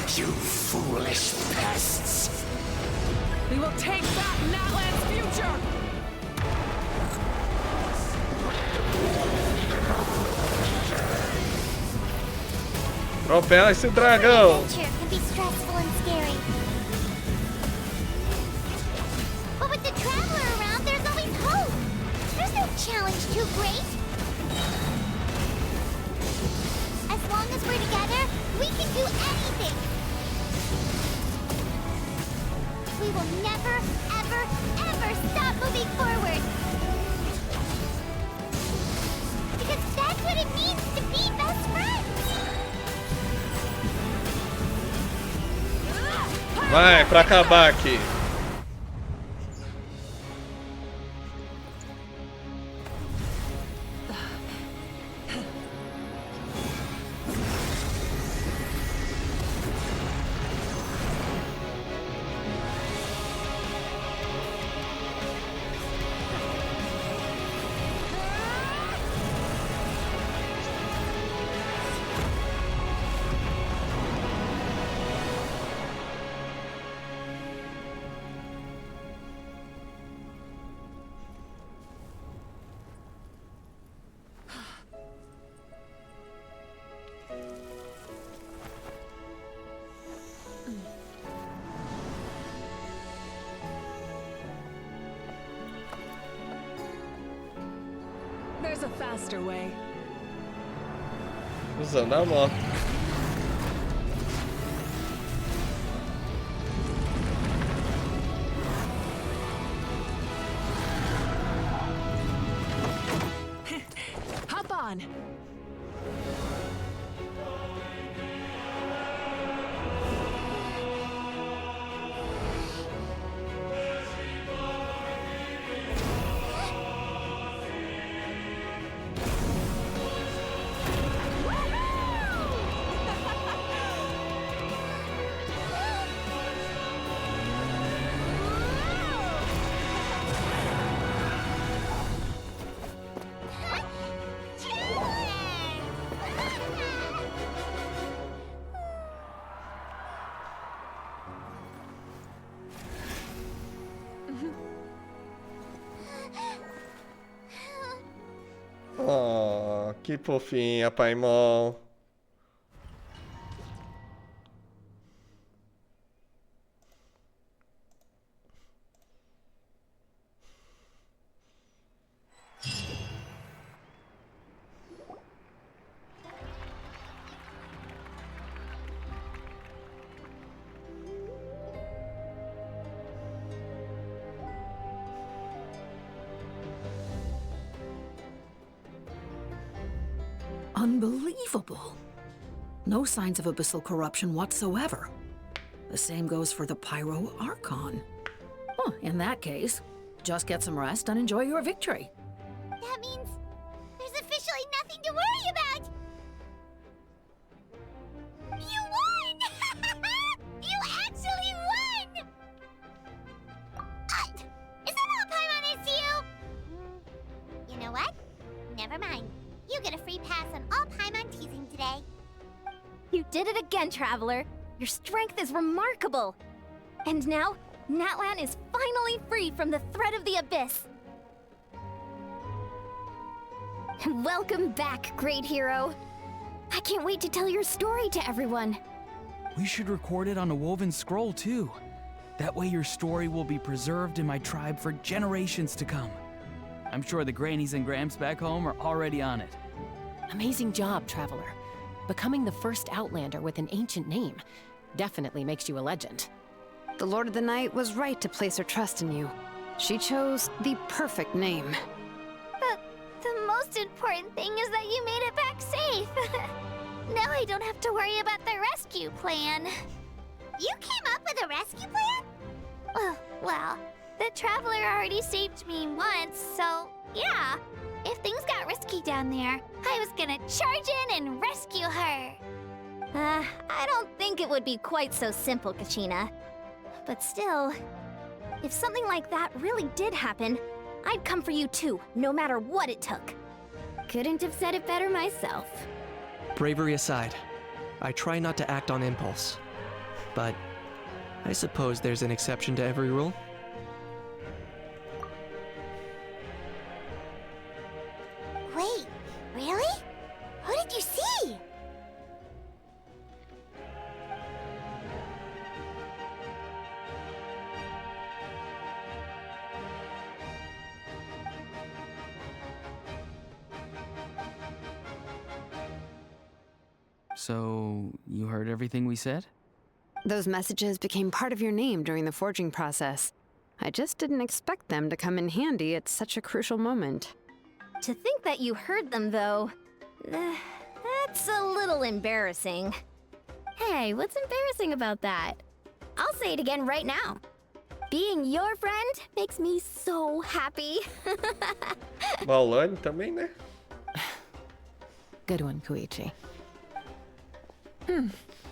You foolish pests! We will take back Natlan's future! Atropela esse dragão! Adventure can be stressful and scary. But with the Traveler around, there's always hope. There's no challenge too great. As long as we're together, we can do anything. We will never, ever, ever stop moving forward. Because that's what it means to be best friends. Vai, pra acabar aqui. There's a faster way. Usando a moto. Hop on. Oh, que fofinha, Paimon. Unbelievable. No signs of abyssal corruption whatsoever. The same goes for the Pyro Archon. Oh, in that case, just get some rest and enjoy your victory. That means there's officially nothing to worry about. You won! You actually won! Is that all Paimon is to you? You know what? Never mind. You get a free pass on all Paimon teasing today. You did it again, Traveler. Your strength is remarkable. And now, Natlan is finally free from the threat of the Abyss. Welcome back, great hero. I can't wait to tell your story to everyone. We should record it on a woven scroll, too. That way your story will be preserved in my tribe for generations to come. I'm sure the grannies and gramps back home are already on it. Amazing job, Traveler. Becoming the first Outlander with an ancient name definitely makes you a legend. The Lord of the Night was right to place her trust in you. She chose the perfect name. But the most important thing is that you made it back safe. Now I don't have to worry about the rescue plan. You came up with a rescue plan? Well, the Traveler already saved me once, so yeah. If things got risky down there, I was gonna charge in and rescue her. I don't think it would be quite so simple, Kachina. But still, if something like that really did happen, I'd come for you too, no matter what it took. Couldn't have said it better myself. Bravery aside, I try not to act on impulse. but I suppose there's an exception to every rule. Wait, really? Who did you see? So, you heard everything we said? Those messages became part of your name during the forging process. I just didn't expect them to come in handy at such a crucial moment. To think that you heard them, though, that's a little embarrassing. Hey, what's embarrassing about that? I'll say it again right now. Being your friend makes me so happy. Maulane também, né? Good one, Koichi.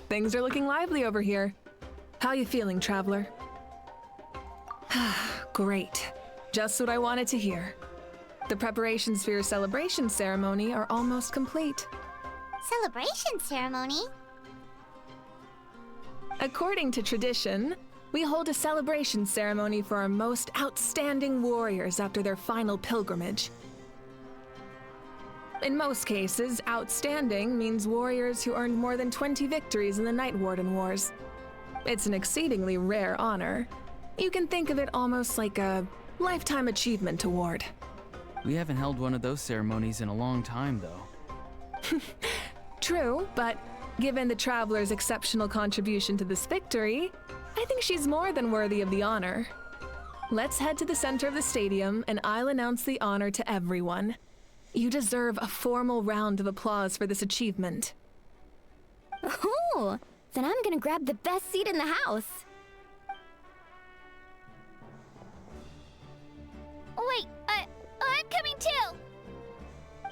Things are looking lively over here. How you feeling, traveler? Great. Just what I wanted to hear. The preparations for your celebration ceremony are almost complete. Celebration ceremony? According to tradition, we hold a celebration ceremony for our most outstanding warriors after their final pilgrimage. In most cases, outstanding means warriors who earned more than 20 victories in the Night Warden Wars. It's an exceedingly rare honor. You can think of it almost like a lifetime achievement award. We haven't held one of those ceremonies in a long time, though. True, but given the Traveler's exceptional contribution to this victory, I think she's more than worthy of the honor. Let's head to the center of the stadium and I'll announce the honor to everyone. You deserve a formal round of applause for this achievement. Ooh, then I'm gonna grab the best seat in the house. Wait, I'm coming too!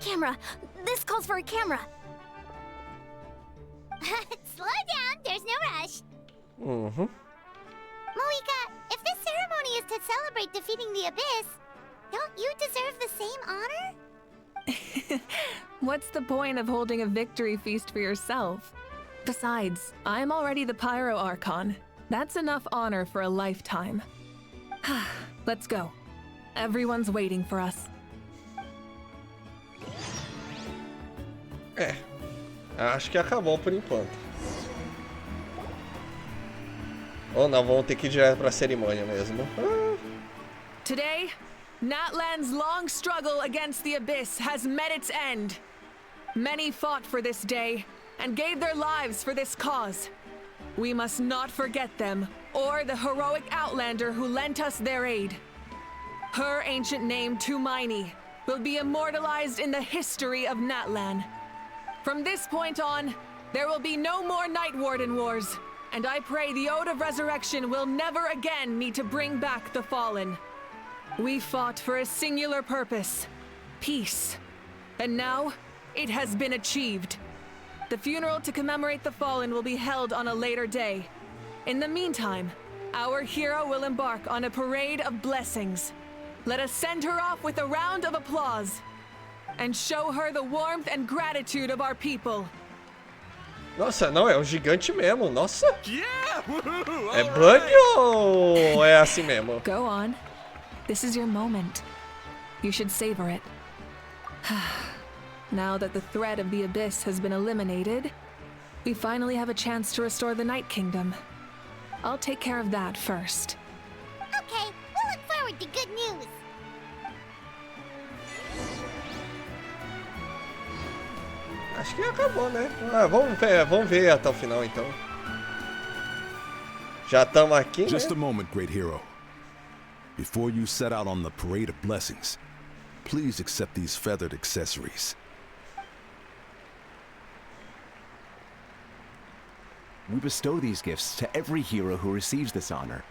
Camera! This calls for a camera! Slow down, there's no rush. Mm-hmm. Mavuika, if this ceremony is to celebrate defeating the Abyss, don't you deserve the same honor? What's the point of holding a victory feast for yourself? Besides, I'm already the Pyro Archon. That's enough honor for a lifetime. Let's go. Everyone's waiting for us. Acho que acabou por enquanto. Ou não, vamos ter que ir direto pra cerimônia mesmo. Today, Natlan's long struggle against the Abyss has met its end. Many fought for this day and gave their lives for this cause. We must not forget them or the heroic Outlander who lent us their aid. Her ancient name, Tumaini, will be immortalized in the history of Natlan. From this point on, there will be no more Night Warden Wars, and I pray the Ode of Resurrection will never again need to bring back the Fallen. We fought for a singular purpose, peace, and now it has been achieved. The funeral to commemorate the Fallen will be held on a later day. In the meantime, our hero will embark on a parade of blessings. Let us send her off with a round of applause and show her the warmth and gratitude of our people. Nossa, não, é um gigante mesmo, nossa. É bug ou é assim mesmo? Go on. This is your moment. You should savor it. Now that the threat of the Abyss has been eliminated, we finally have a chance to restore the Night Kingdom. I'll take care of that first. Okay, we'll look forward to good news. Acho que acabou, né? Vamos ver até o final então. Já estamos aqui, né? Just a moment, great hero. Before you set out on the parade of blessings, please accept these feathered accessories. We bestow these gifts to every hero who receives this honor.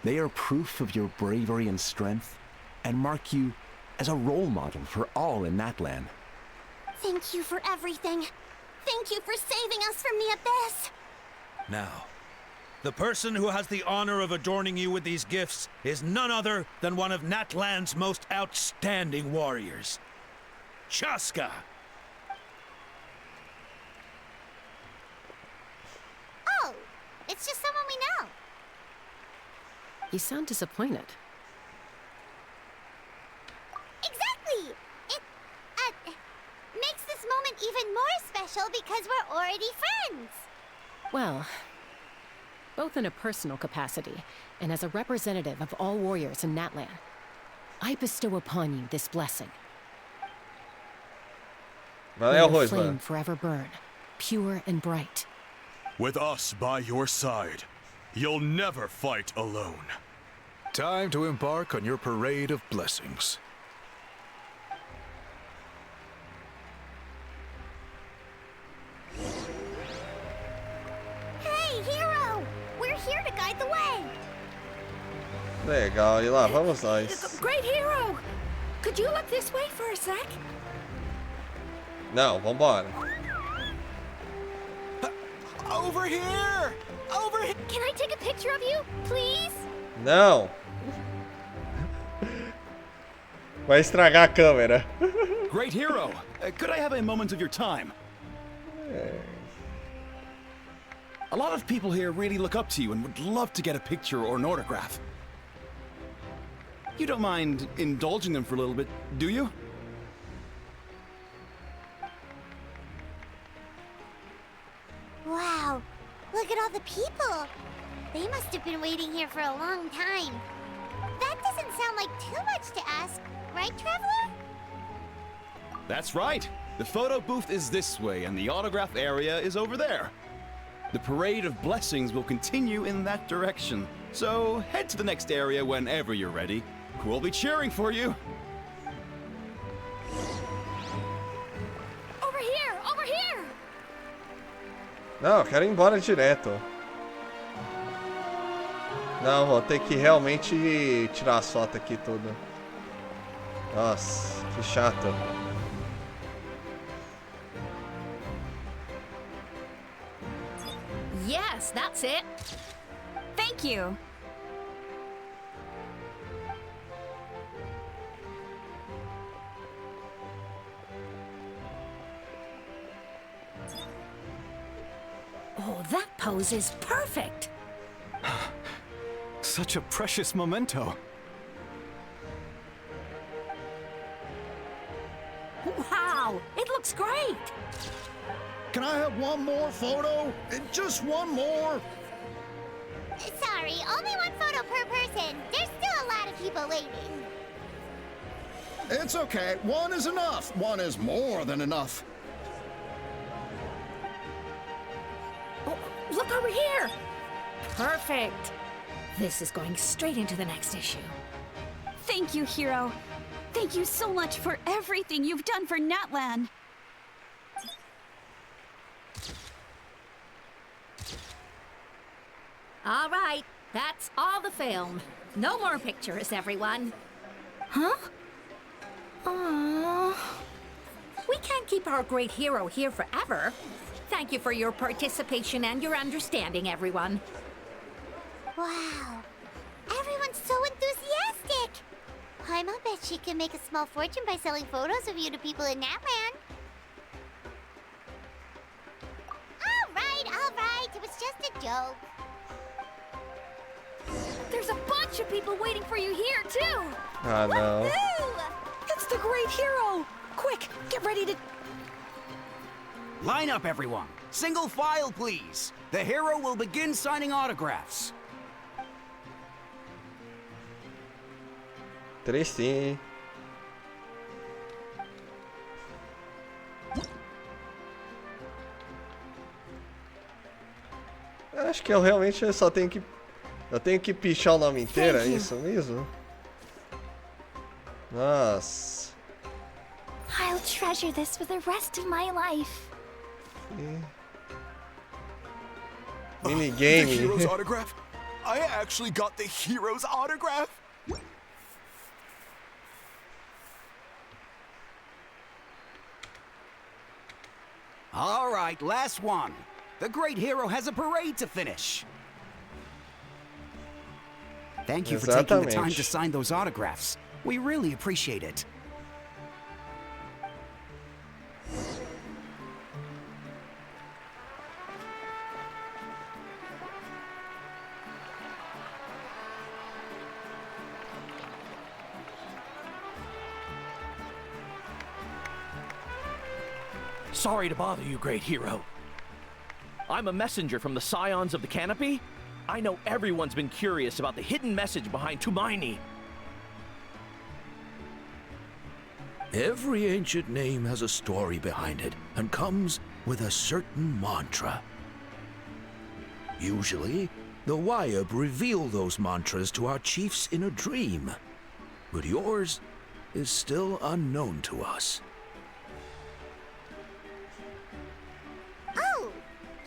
They are proof of your bravery and strength, and mark you as a role model for all in Natlan. Thank you for everything. Thank you for saving us from the Abyss. Now, the person who has the honor of adorning you with these gifts is none other than one of Natlan's most outstanding warriors, Chaska. Oh, it's just some You sound disappointed. Exactly! It, makes this moment even more special because we're already friends! Well, both in a personal capacity and as a representative of all warriors in Natlan, I bestow upon you this blessing. May the flame forever burn, pure and bright. With us by your side, you'll never fight alone. Time to embark on your parade of blessings. Hey, Hero! We're here to guide the way! Legal, e lá vamos nós. Great Hero! Could you look this way for a sec? Não, vambora. Over here! Over here! Can I take a picture of you, please? Não. Vai estragar a câmera. Great Hero! Could I have a moment of your time? A lot of people here really look up to you and would love to get a picture or an autograph. You don't mind indulging them for a little bit, do you? Wow, look at all the people! They must have been waiting here for a long time. That doesn't sound like too much to ask, right, Traveler? That's right. The photo booth is this way and the autograph area is over there. The parade of blessings will continue in that direction. So head to the next area whenever you're ready. We'll be cheering for you. Over here! Over here! Não, eu quero ir embora direto. Não, vou ter que realmente tirar as fotos aqui tudo. Nossa, que chato. Yes, that's it. Thank you. Oh, that pose is perfect. Such a precious memento. Wow, it looks great. Can I have one more photo? Just one more. Sorry, only one photo per person. There's still a lot of people waiting. It's okay. One is enough. One is more than enough. Oh, look over here. Perfect. This is going straight into the next issue. Thank you, Hero. Thank you so much for everything you've done for Natlan. All right, that's all the film. No more pictures, everyone. Huh? Aww. We can't keep our great hero here forever. Thank you for your participation and your understanding, everyone. Wow, everyone's so enthusiastic. Paimon bet she can make a small fortune by selling photos of you to people in Natlan. All right, it was just a joke. There's a bunch of people waiting for you here, too! Ah, no. It's the great hero! Quick, get ready to... Line up, everyone. Single file, please. The hero will begin signing autographs. Triste. Acho que eu realmente só tenho que... Eu tenho que pichar o nome inteiro, é isso mesmo? Nossa. I'll treasure this for the rest of my life. Minigame. The hero's autograph? I actually got the hero's autograph? All right, last one. The great hero has a parade to finish. Thank you for taking the time to sign those autographs. We really appreciate it. Sorry to bother you, great hero. I'm a messenger from the Scions of the Canopy. I know everyone's been curious about the hidden message behind Tumaini. Every ancient name has a story behind it and comes with a certain mantra. Usually, the Wayab reveal those mantras to our chiefs in a dream, but yours is still unknown to us. Oh,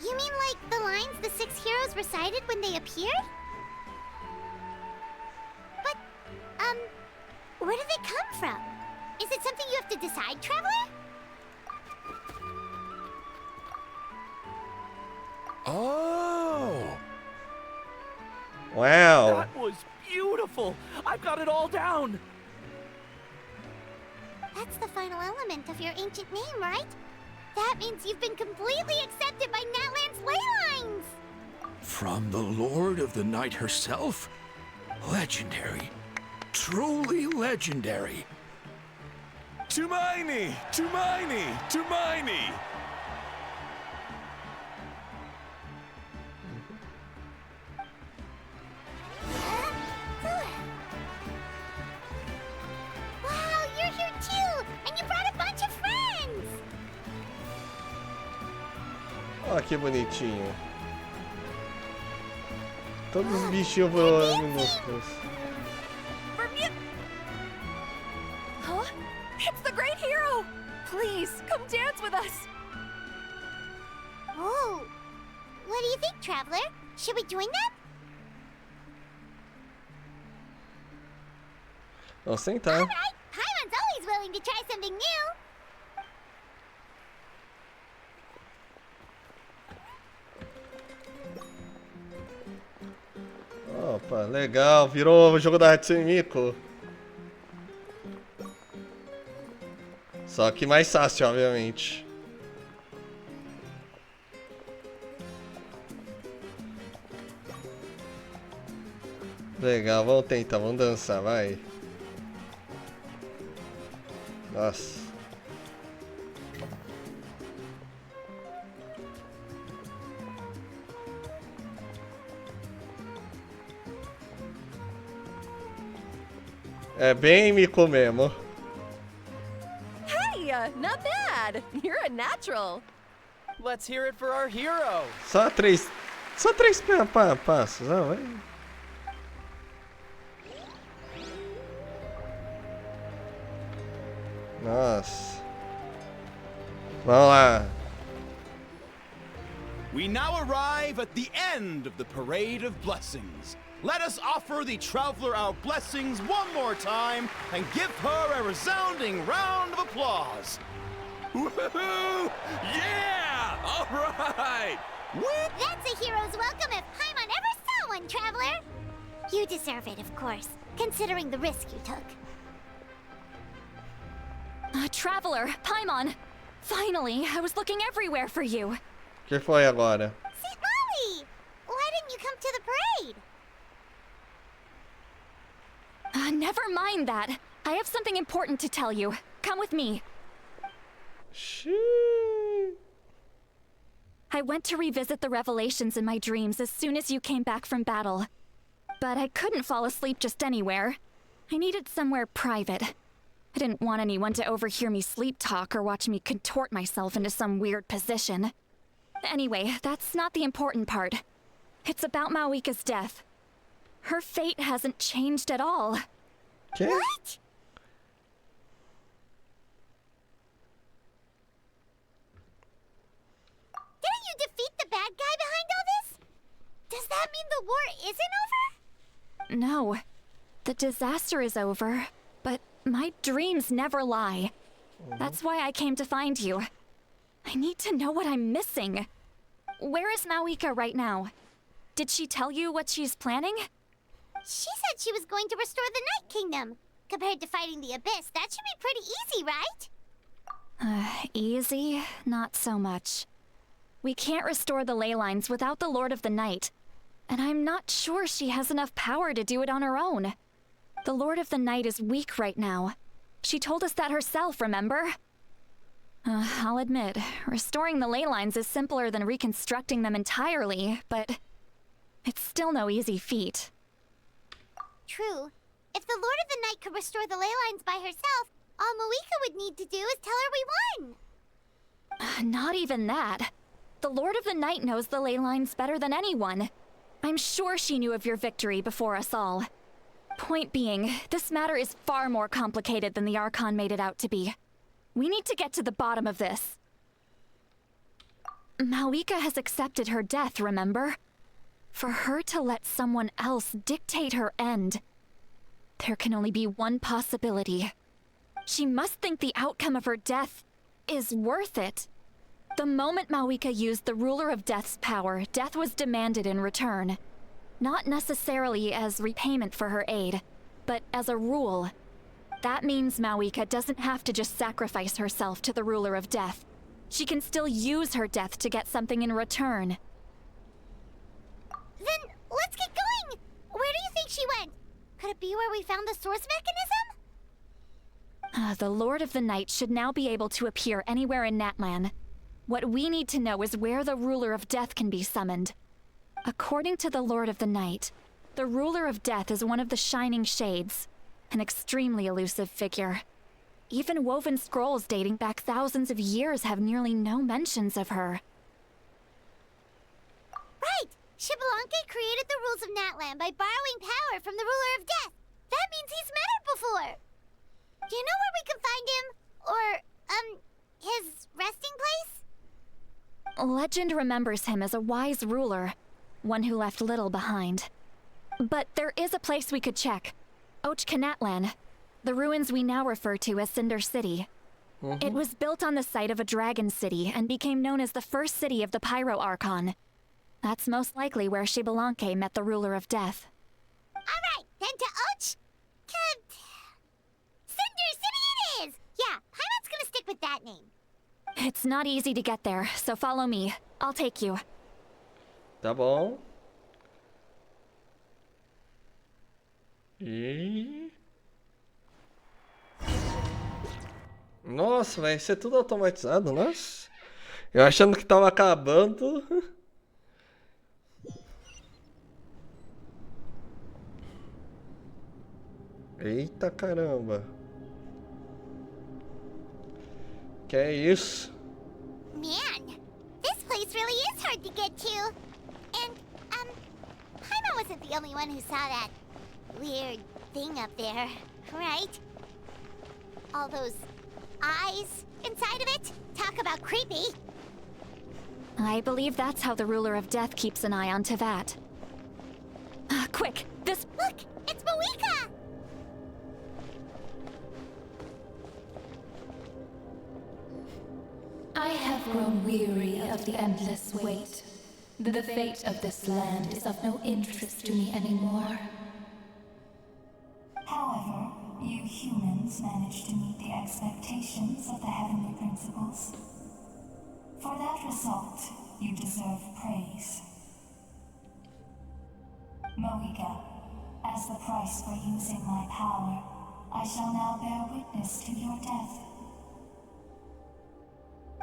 you mean like the lines the 6 heroes recited when they appeared? But, where do they come from? Is it something you have to decide, Traveler? Oh! Wow. That was beautiful. I've got it all down. That's the final element of your ancient name, right? That means you've been completely accepted by Natlan's ley lines! From the Lord of the Night herself? Legendary. Truly legendary. Tumaini! Tumaini! Tumaini! Wow, you're here too! And you brought a bunch of friends! Ó, que bonitinho. Todos os bichinhos voando minúsculos. Huh? It's the great hero! Please, come dance with us! Oh, what do you think, Traveler? Should we join them? Vamos sentar. Alright, Paimon's always willing to try something new! Opa, legal. Virou o jogo da Hatsune Miku. Só que mais fácil, obviamente. Legal, vamos tentar, vamos dançar, vai. Nossa. É bem Miku mesmo. Hey, not bad. You're a natural. Let's hear it for our hero. Só três passos, ah, vai. Nossa. Vamos lá. We now arrive at the end of the Parade of Blessings. Let us offer the Traveler our blessings one more time and give her a resounding round of applause. Woohoo! Yeah! All right! Whoop! That's a hero's welcome if Paimon ever saw one, Traveler! You deserve it, of course, considering the risk you took. Traveler, Paimon! Finally, I was looking everywhere for you. Que foi agora? St. Molly! Why didn't you come to the parade? Never mind that. I have something important to tell you. Come with me. I went to revisit the revelations in my dreams as soon as you came back from battle. But I couldn't fall asleep just anywhere. I needed somewhere private. I didn't want anyone to overhear me sleep talk or watch me contort myself into some weird position. Anyway, that's not the important part. It's about Mavuika's death. Her fate hasn't changed at all. Okay. What? Didn't you defeat the bad guy behind all this? Does that mean the war isn't over? No. The disaster is over, but my dreams never lie. That's why I came to find you. I need to know what I'm missing. Where is Mavuika right now? Did she tell you what she's planning? She said she was going to restore the Night Kingdom. Compared to fighting the Abyss, that should be pretty easy, right? Easy? Not so much. We can't restore the ley lines without the Lord of the Night. And I'm not sure she has enough power to do it on her own. The Lord of the Night is weak right now. She told us that herself, remember? I'll admit, restoring the ley lines is simpler than reconstructing them entirely, but it's still no easy feat. True. If the Lord of the Night could restore the ley lines by herself, all Mavuika would need to do is tell her we won. Not even that. The Lord of the Night knows the ley lines better than anyone. I'm sure she knew of your victory before us all. Point being, this matter is far more complicated than the Archon made it out to be. We need to get to the bottom of this. Mavuika has accepted her death, remember? For her to let someone else dictate her end, there can only be one possibility. She must think the outcome of her death is worth it. The moment Mavuika used the Ruler of Death's power, death was demanded in return. Not necessarily as repayment for her aid, but as a rule. That means Mavuika doesn't have to just sacrifice herself to the Ruler of Death. She can still use her death to get something in return. Then let's get going! Where do you think she went? Could it be where we found the source mechanism? The Lord of the Night should now be able to appear anywhere in Natlan. What we need to know is where the Ruler of Death can be summoned. According to the Lord of the Night, the Ruler of Death is one of the Shining Shades, an extremely elusive figure. Even woven scrolls dating back thousands of years have nearly no mentions of her. Right! Xbalanque created the rules of Natlan by borrowing power from the Ruler of Death. That means he's met her before. Do you know where we can find him? Or, his resting place? Legend remembers him as a wise ruler, one who left little behind. But there is a place we could check. Natlan, the ruins we now refer to as Cinder City. It was built on the site of a dragon city and became known as the first city of the Pyro Archon. That's most likely where Xbalanque met the Ruler of Death. Alright, then to Cinder City it is! Yeah, Pyro's gonna stick with that name. It's not easy to get there, so follow me. I'll take you. Tá bom. E... Nossa, vai ser tudo automatizado, nossa. Eu achando que tava acabando. Eita caramba. Que é isso? Man, this place really is hard to get to. And, Paimon wasn't the only one who saw that weird thing up there, right? All those eyes inside of it? Talk about creepy. I believe that's how the Ruler of Death keeps an eye on Teyvat. Quick, this— Look, it's Mavuika! I have grown weary of the endless wait. The fate of this land is of no interest to me anymore. However, you humans managed to meet the expectations of the Heavenly Principles. For that result, you deserve praise. Mavuika, as the price for using my power, I shall now bear witness to your death.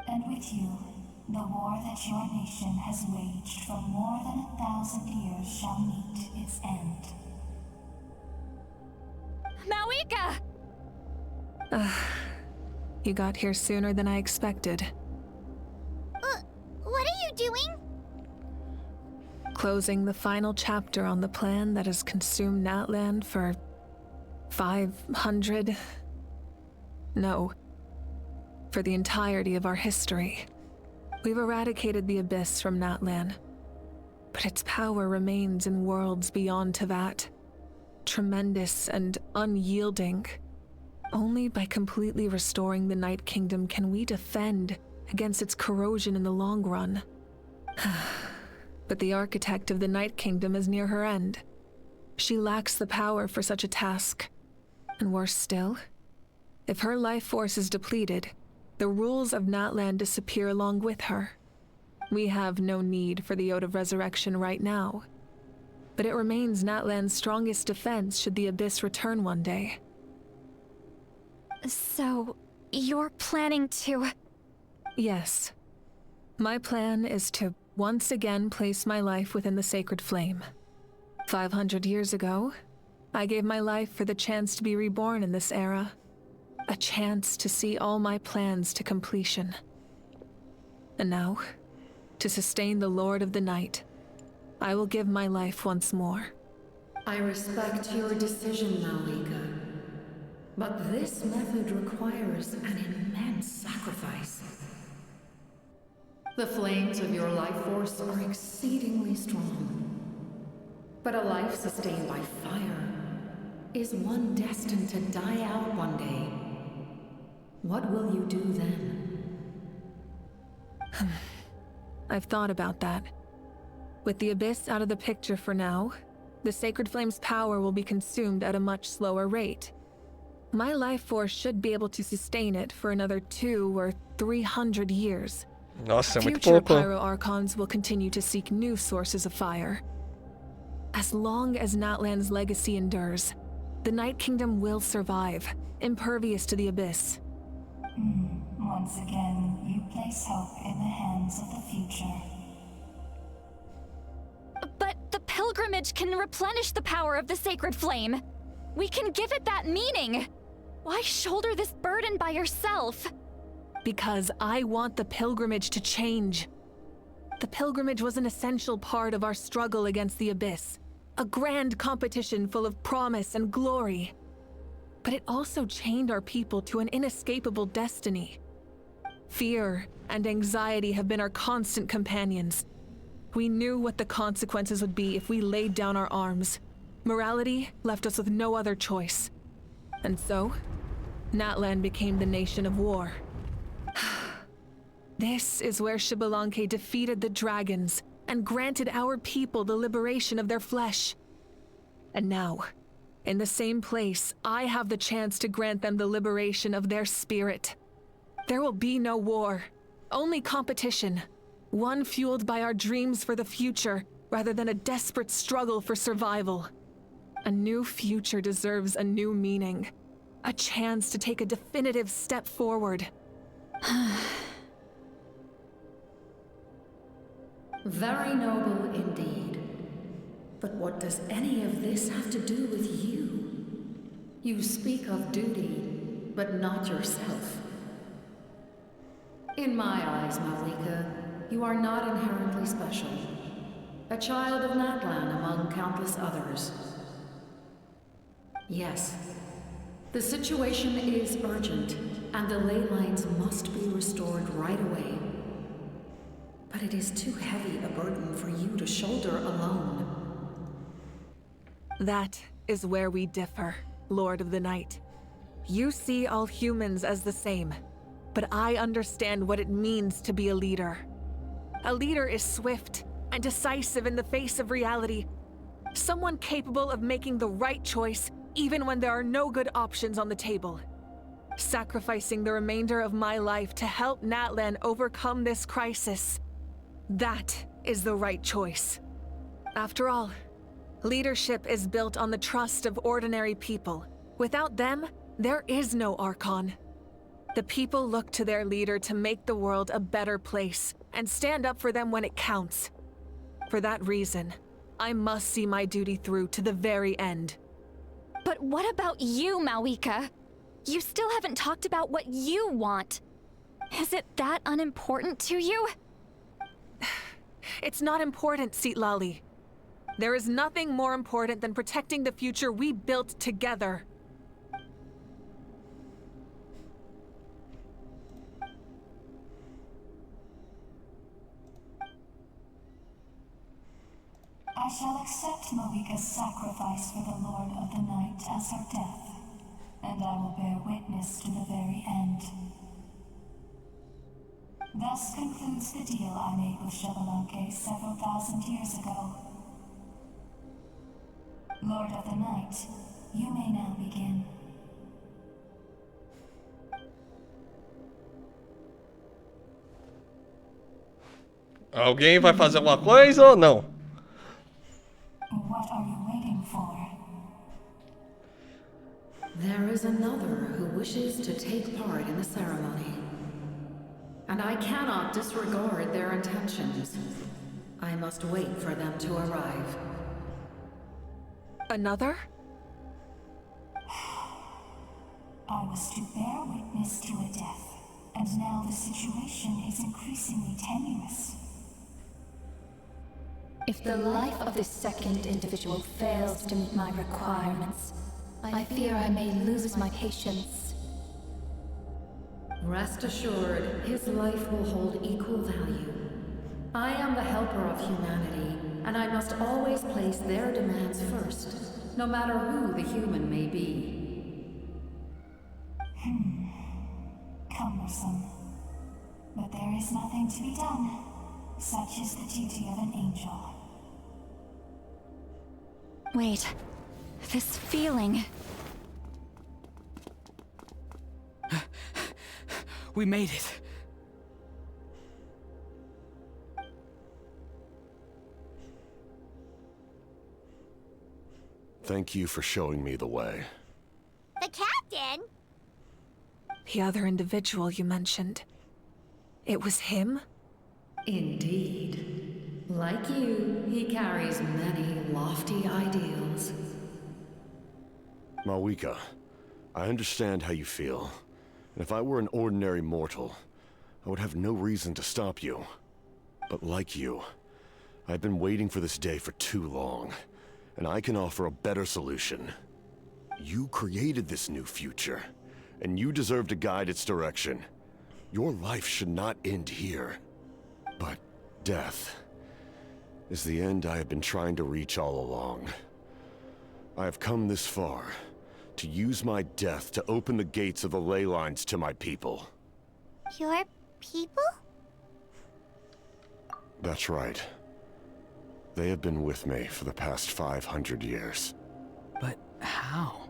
And with you, the war that your nation has waged for more than 1,000 years shall meet its end. Mavuika! You got here sooner than I expected. What are you doing? Closing the final chapter on the plan that has consumed Natlan for 500... No. For the entirety of our history. We've eradicated the Abyss from Natlan, but its power remains in worlds beyond Teyvat. Tremendous and unyielding. Only by completely restoring the Night Kingdom can we defend against its corrosion in the long run. But the architect of the Night Kingdom is near her end. She lacks the power for such a task. And worse still, if her life force is depleted, the rules of Natlan disappear along with her. We have no need for the Ode of Resurrection right now, but it remains Natlan's strongest defense should the Abyss return one day. So, you're planning to— Yes. My plan is to once again place my life within the sacred flame. 500 years ago, I gave my life for the chance to be reborn in this era. A chance to see all my plans to completion. And now, to sustain the Lord of the Night, I will give my life once more. I respect your decision, Mavuika. But this method requires an immense sacrifice. The flames of your life force are exceedingly strong. But a life sustained by fire is one destined to die out one day. What will you do then? I've thought about that. With the Abyss out of the picture for now, the Sacred Flame's power will be consumed at a much slower rate. My life force should be able to sustain it for another 200 or 300 years. Nossa, é muito Future pouco. Pyro-Archons will continue to seek new sources of fire. As long as Natlan's legacy endures, the Night Kingdom will survive, impervious to the Abyss. Once again, you place hope in the hands of the future. But the pilgrimage can replenish the power of the sacred flame. We can give it that meaning. Why shoulder this burden by yourself? Because I want the pilgrimage to change. The pilgrimage was an essential part of our struggle against the Abyss. A grand competition full of promise and glory. But it also chained our people to an inescapable destiny. Fear and anxiety have been our constant companions. We knew what the consequences would be if we laid down our arms. Morality left us with no other choice. And so, Natlan became the nation of war. This is where Xbalanque defeated the dragons and granted our people the liberation of their flesh. And now, in the same place, I have the chance to grant them the liberation of their spirit. There will be no war, only competition. One fueled by our dreams for the future, rather than a desperate struggle for survival. A new future deserves a new meaning. A chance to take a definitive step forward. Very noble indeed. But what does any of this have to do with you? You speak of duty, but not yourself. In my eyes, Mavuika, you are not inherently special. A child of Natlan among countless others. Yes, the situation is urgent, and the ley lines must be restored right away. But it is too heavy a burden for you to shoulder alone. That is where we differ, Lord of the Night. You see all humans as the same, but I understand what it means to be a leader. A leader is swift and decisive in the face of reality. Someone capable of making the right choice even when there are no good options on the table. Sacrificing the remainder of my life to help Natlan overcome this crisis. That is the right choice. After all, leadership is built on the trust of ordinary people. Without them, there is no Archon. The people look to their leader to make the world a better place and stand up for them when it counts. For that reason, I must see my duty through to the very end. But what about you, Mavuika? You still haven't talked about what you want. Is it that unimportant to you? It's not important, Citlali. There is nothing more important than protecting the future we built together. I shall accept Mavuika's sacrifice for the Lord of the Night as her death, and I will bear witness to the very end. Thus concludes the deal I made with Xbalanque several thousand years ago. Lord of the Night, you may now begin. Alguém vai fazer alguma coisa ou não? What are you waiting for? There is another who wishes to take part in the ceremony. and I cannot disregard their intentions. I must wait for them to arrive. Another? I was to bear witness to a death, and now the situation is increasingly tenuous. If the life of this second individual fails to meet my requirements, I fear I may lose my patience. Rest assured, his life will hold equal value. I am the helper of humanity, and I must always place their demands first, no matter who the human may be. Cumbersome. But there is nothing to be done. Such is the duty of an angel. Wait. This feeling. We made it. Thank you for showing me the way. The captain? The other individual you mentioned. It was him? Indeed. Like you, he carries many lofty ideals. Mavuika, I understand how you feel. And if I were an ordinary mortal, I would have no reason to stop you. But like you, I've been waiting for this day for too long, and I can offer a better solution. You created this new future, and you deserve to guide its direction. Your life should not end here. But death is the end I have been trying to reach all along. I have come this far to use my death to open the gates of the ley lines to my people. Your people? That's right. They have been with me for the past 500 years. But how?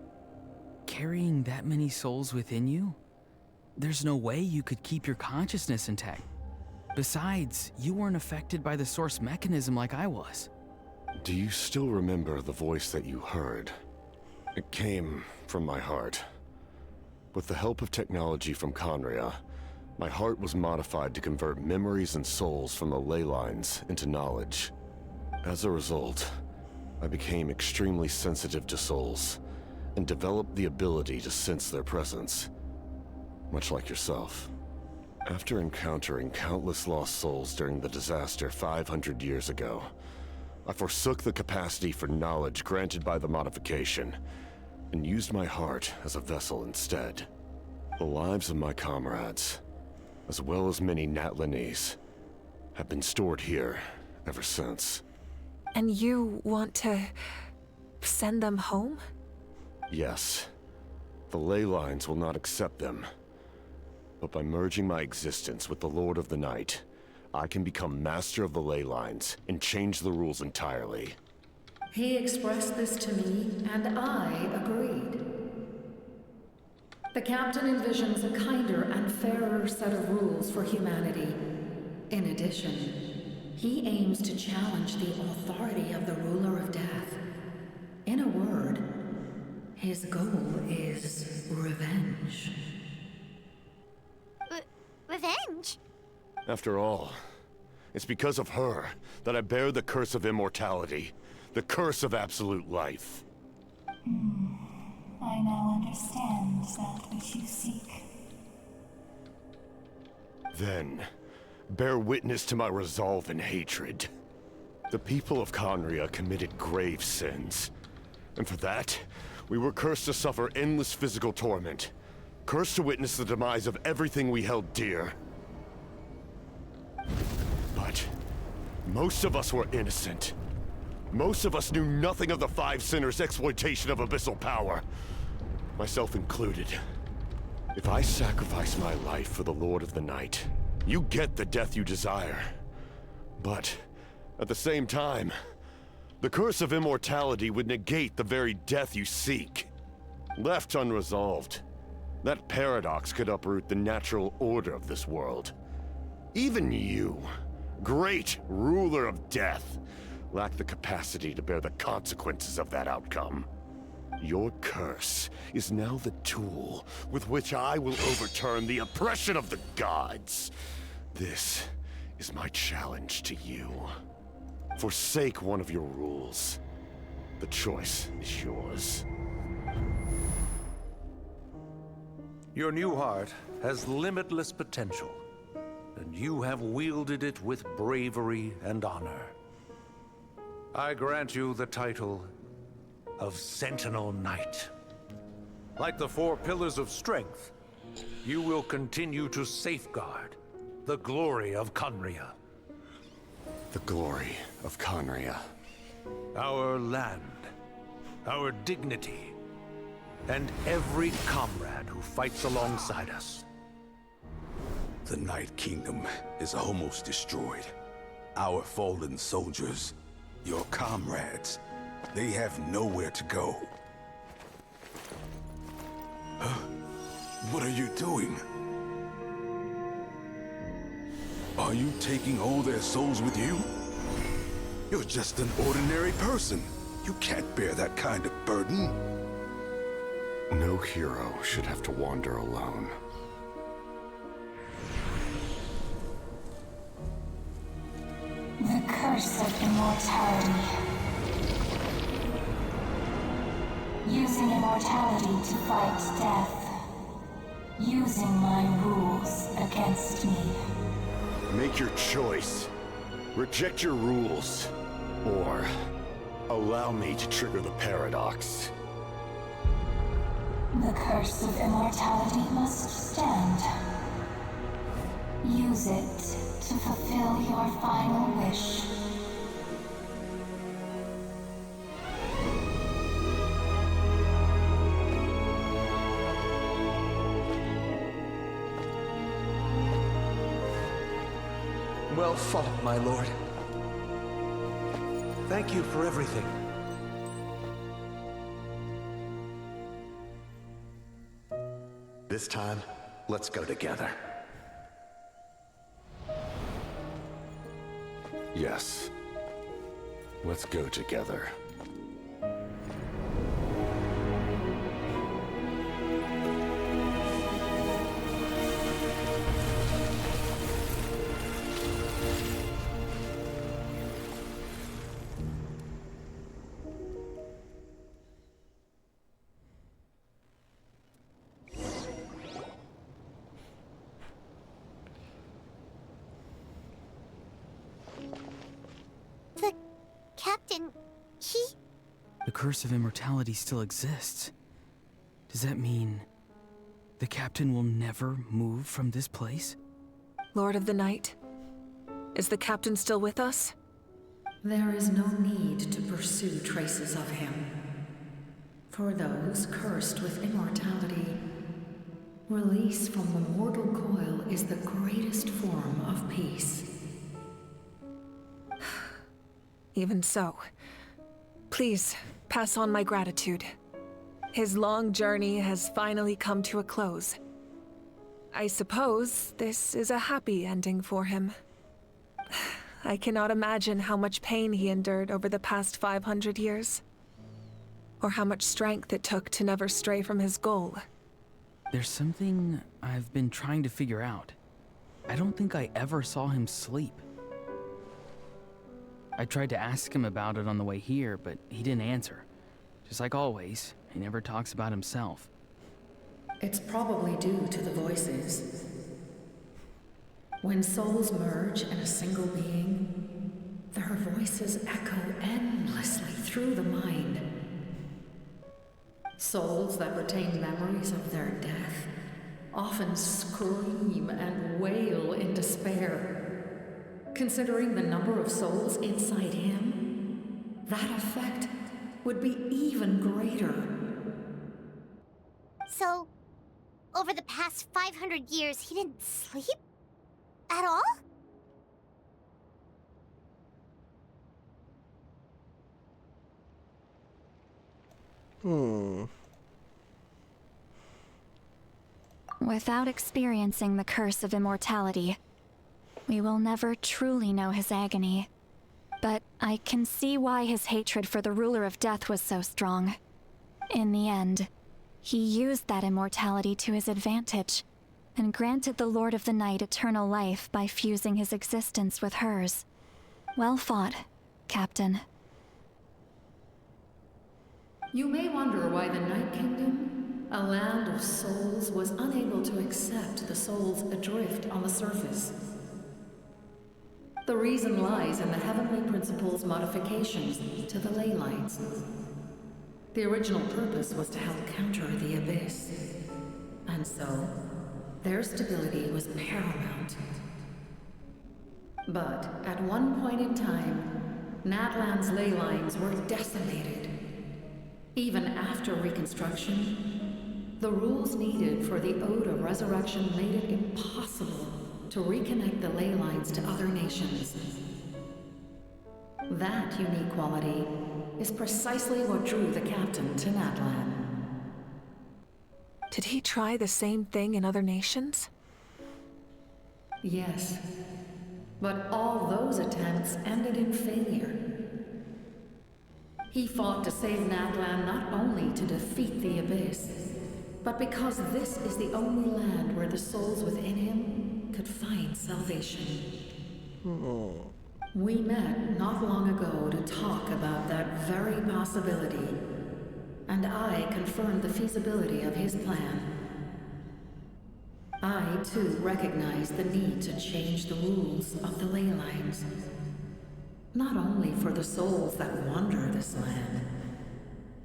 Carrying that many souls within you? There's no way you could keep your consciousness intact. Besides, you weren't affected by the source mechanism like I was. Do you still remember the voice that you heard? It came from my heart. With the help of technology from Conria, my heart was modified to convert memories and souls from the ley lines into knowledge. As a result, I became extremely sensitive to souls, and developed the ability to sense their presence, much like yourself. After encountering countless lost souls during the disaster 500 years ago, I forsook the capacity for knowledge granted by the modification, and used my heart as a vessel instead. The lives of my comrades, as well as many Natlanese, have been stored here ever since. And you want to send them home? Yes. The ley lines will not accept them. But by merging my existence with the Lord of the Night, I can become master of the ley lines and change the rules entirely. He expressed this to me, and I agreed. The captain envisions a kinder and fairer set of rules for humanity. In addition, he aims to challenge the authority of the ruler of death. In a word, his goal is revenge. Revenge? After all, it's because of her that I bear the curse of immortality, the curse of absolute life. I now understand that which you seek. Then, bear witness to my resolve and hatred. The people of Conria committed grave sins, and for that, we were cursed to suffer endless physical torment, cursed to witness the demise of everything we held dear. But most of us were innocent. Most of us knew nothing of the Five Sinners' exploitation of abyssal power, myself included. If I sacrifice my life for the Lord of the Night, you get the death you desire. But at the same time, the curse of immortality would negate the very death you seek. Left unresolved, that paradox could uproot the natural order of this world. Even you, great ruler of death, lack the capacity to bear the consequences of that outcome. Your curse is now the tool with which I will overturn the oppression of the gods. This is my challenge to you. Forsake one of your rules. The choice is yours. Your new heart has limitless potential, and you have wielded it with bravery and honor. I grant you the title of Sentinel Knight. Like the 4 pillars of strength, you will continue to safeguard the glory of Conria. The glory of Conria. Our land, our dignity, and every comrade who fights alongside us. The Night Kingdom is almost destroyed. Our fallen soldiers, your comrades, they have nowhere to go. What are you doing? Are you taking all their souls with you? You're just an ordinary person. You can't bear that kind of burden. No hero should have to wander alone. The curse of immortality. Using immortality to fight death. Using my rules against me. Make your choice. Reject your rules. Or allow me to trigger the paradox. The curse of immortality must stand. Use it to fulfill your final wish. Well fought, my lord. Thank you for everything. This time, let's go together. Yes. Let's go together. Captain, The curse of immortality still exists. Does that mean the captain will never move from this place? Lord of the Night, is the captain still with us? There is no need to pursue traces of him. For those cursed with immortality, release from the mortal coil is the greatest form of peace. Even so, please pass on my gratitude. His long journey has finally come to a close. I suppose this is a happy ending for him. I cannot imagine how much pain he endured over the past 500 years. Or how much strength it took to never stray from his goal. There's something I've been trying to figure out. I don't think I ever saw him sleep. I tried to ask him about it on the way here, but he didn't answer. Just like always, he never talks about himself. It's probably due to the voices. When souls merge in a single being, their voices echo endlessly through the mind. Souls that retain memories of their death often scream and wail in despair. Considering the number of souls inside him, that effect would be even greater. So, over the past 500 years, he didn't sleep? At all? Without experiencing the curse of immortality, we will never truly know his agony. But I can see why his hatred for the ruler of death was so strong. In the end, he used that immortality to his advantage, and granted the Lord of the Night eternal life by fusing his existence with hers. Well fought, Captain. You may wonder why the Night Kingdom, a land of souls, was unable to accept the souls adrift on the surface. The reason lies in the Heavenly Principle's modifications to the ley lines. The original purpose was to help counter the Abyss. And so, their stability was paramount. But at one point in time, Natlan's ley lines were decimated. Even after reconstruction, the rules needed for the Ode of Resurrection made it impossible to reconnect the ley lines to other nations. That unique quality is precisely what drew the captain to Natlan. Did he try the same thing in other nations? Yes, but all those attempts ended in failure. He fought to save Natlan not only to defeat the Abyss, but because this is the only land where the souls within him could find salvation. We met not long ago to talk about that very possibility, and I confirmed the feasibility of his plan. I, too, recognize the need to change the rules of the ley lines. Not only for the souls that wander this land,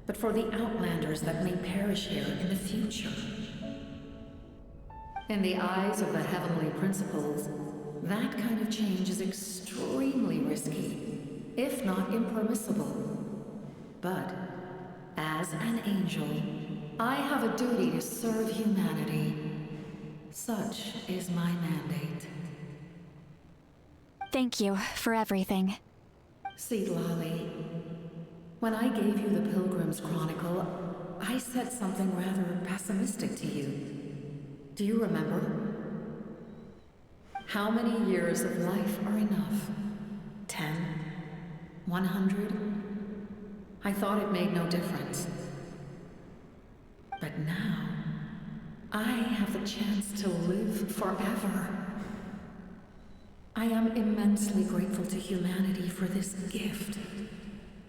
but for the outlanders that may perish here in the future. In the eyes of the Heavenly Principles, that kind of change is extremely risky, if not impermissible. But, as an angel, I have a duty to serve humanity. Such is my mandate. Thank you for everything. Seedlolly, when I gave you the Pilgrim's Chronicle, I said something rather pessimistic to you. Do you remember? How many years of life are enough? 10? 100? I thought it made no difference. But now, I have the chance to live forever. I am immensely grateful to humanity for this gift,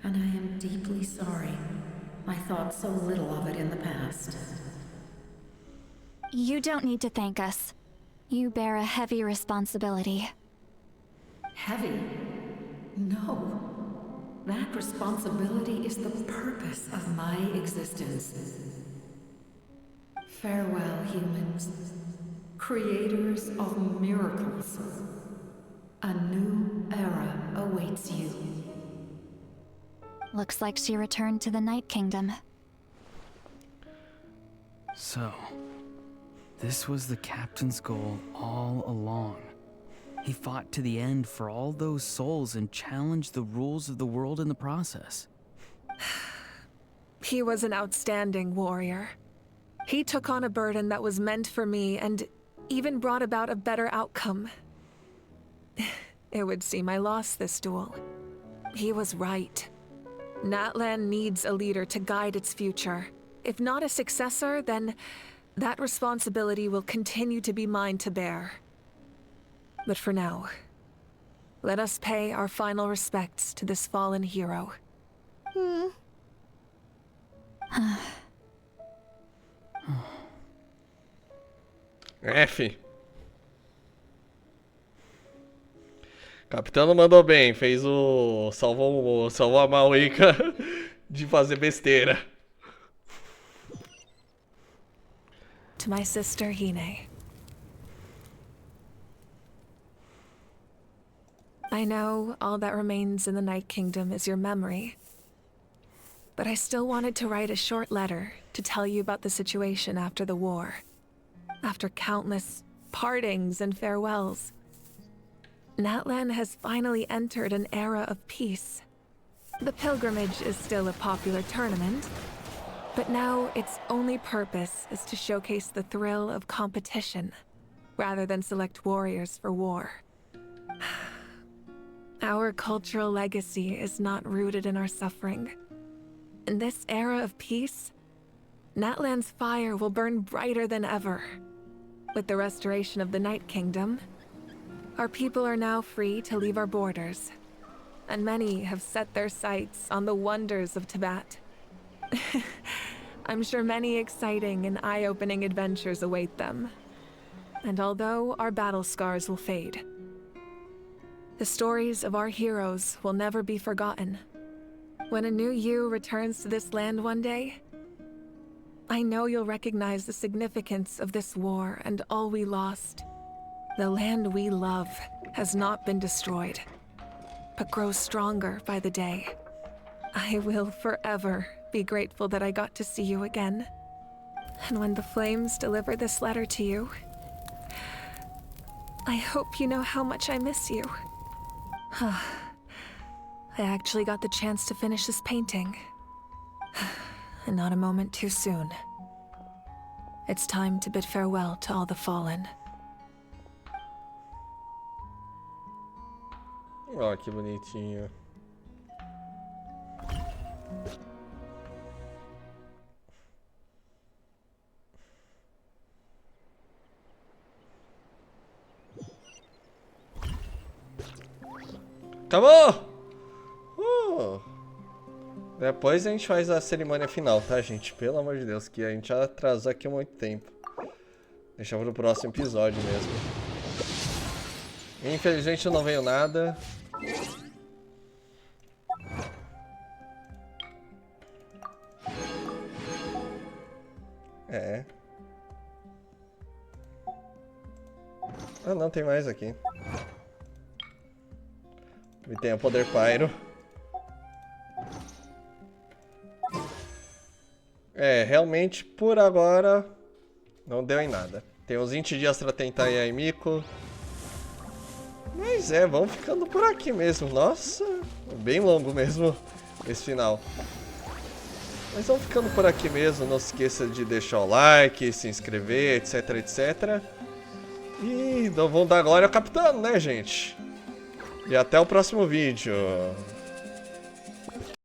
and I am deeply sorry I thought so little of it in the past. You don't need to thank us. You bear a heavy responsibility. Heavy? No. That responsibility is the purpose of my existence. Farewell, humans. Creators of miracles. A new era awaits you. Looks like she returned to the Night Kingdom. So, this was the captain's goal all along. He fought to the end for all those souls and challenged the rules of the world in the process. He was an outstanding warrior. He took on a burden that was meant for me and even brought about a better outcome. It would seem I lost this duel. He was right. Natlan needs a leader to guide its future. If not a successor, then that responsibility will continue to be mine to bear. But for now, let us pay our final respects to this fallen hero. F. Capitão não mandou bem, fez o... salvou a Mavuika de fazer besteira. To my sister, Hine. I know all that remains in the Night Kingdom is your memory, but I still wanted to write a short letter to tell you about the situation after the war. After countless partings and farewells, Natlan has finally entered an era of peace. The pilgrimage is still a popular tournament, but now its only purpose is to showcase the thrill of competition, rather than select warriors for war. Our cultural legacy is not rooted in our suffering. In this era of peace, Natlan's fire will burn brighter than ever. With the restoration of the Night Kingdom, our people are now free to leave our borders, and many have set their sights on the wonders of Tibet. I'm sure many exciting and eye-opening adventures await them. And although our battle scars will fade, the stories of our heroes will never be forgotten. When a new you returns to this land one day, I know you'll recognize the significance of this war and all we lost. The land we love has not been destroyed, but grows stronger by the day. I will forever be grateful that I got to see you again. And when the flames deliver this letter to you, I hope you know how much I miss you. I actually got the chance to finish this painting. And not a moment too soon. It's time to bid farewell to all the fallen. Ó, que bonitinho. Acabou! Depois a gente faz a cerimônia final, tá, gente? Pelo amor de Deus, que a gente já atrasou aqui há muito tempo. Deixa pro próximo episódio mesmo. Infelizmente não veio nada. É. Ah, não, tem mais aqui. E tem o poder Pyro. É, realmente, por agora, não deu em nada. Tem uns 20 dias pra tentar ir a Miko. Mas é, vamos ficando por aqui mesmo. Nossa, bem longo mesmo esse final. Mas vamos ficando por aqui mesmo. Não se esqueça de deixar o like, se inscrever, etc, etc. E vamos dar glória ao capitão, né, gente? E até o próximo vídeo.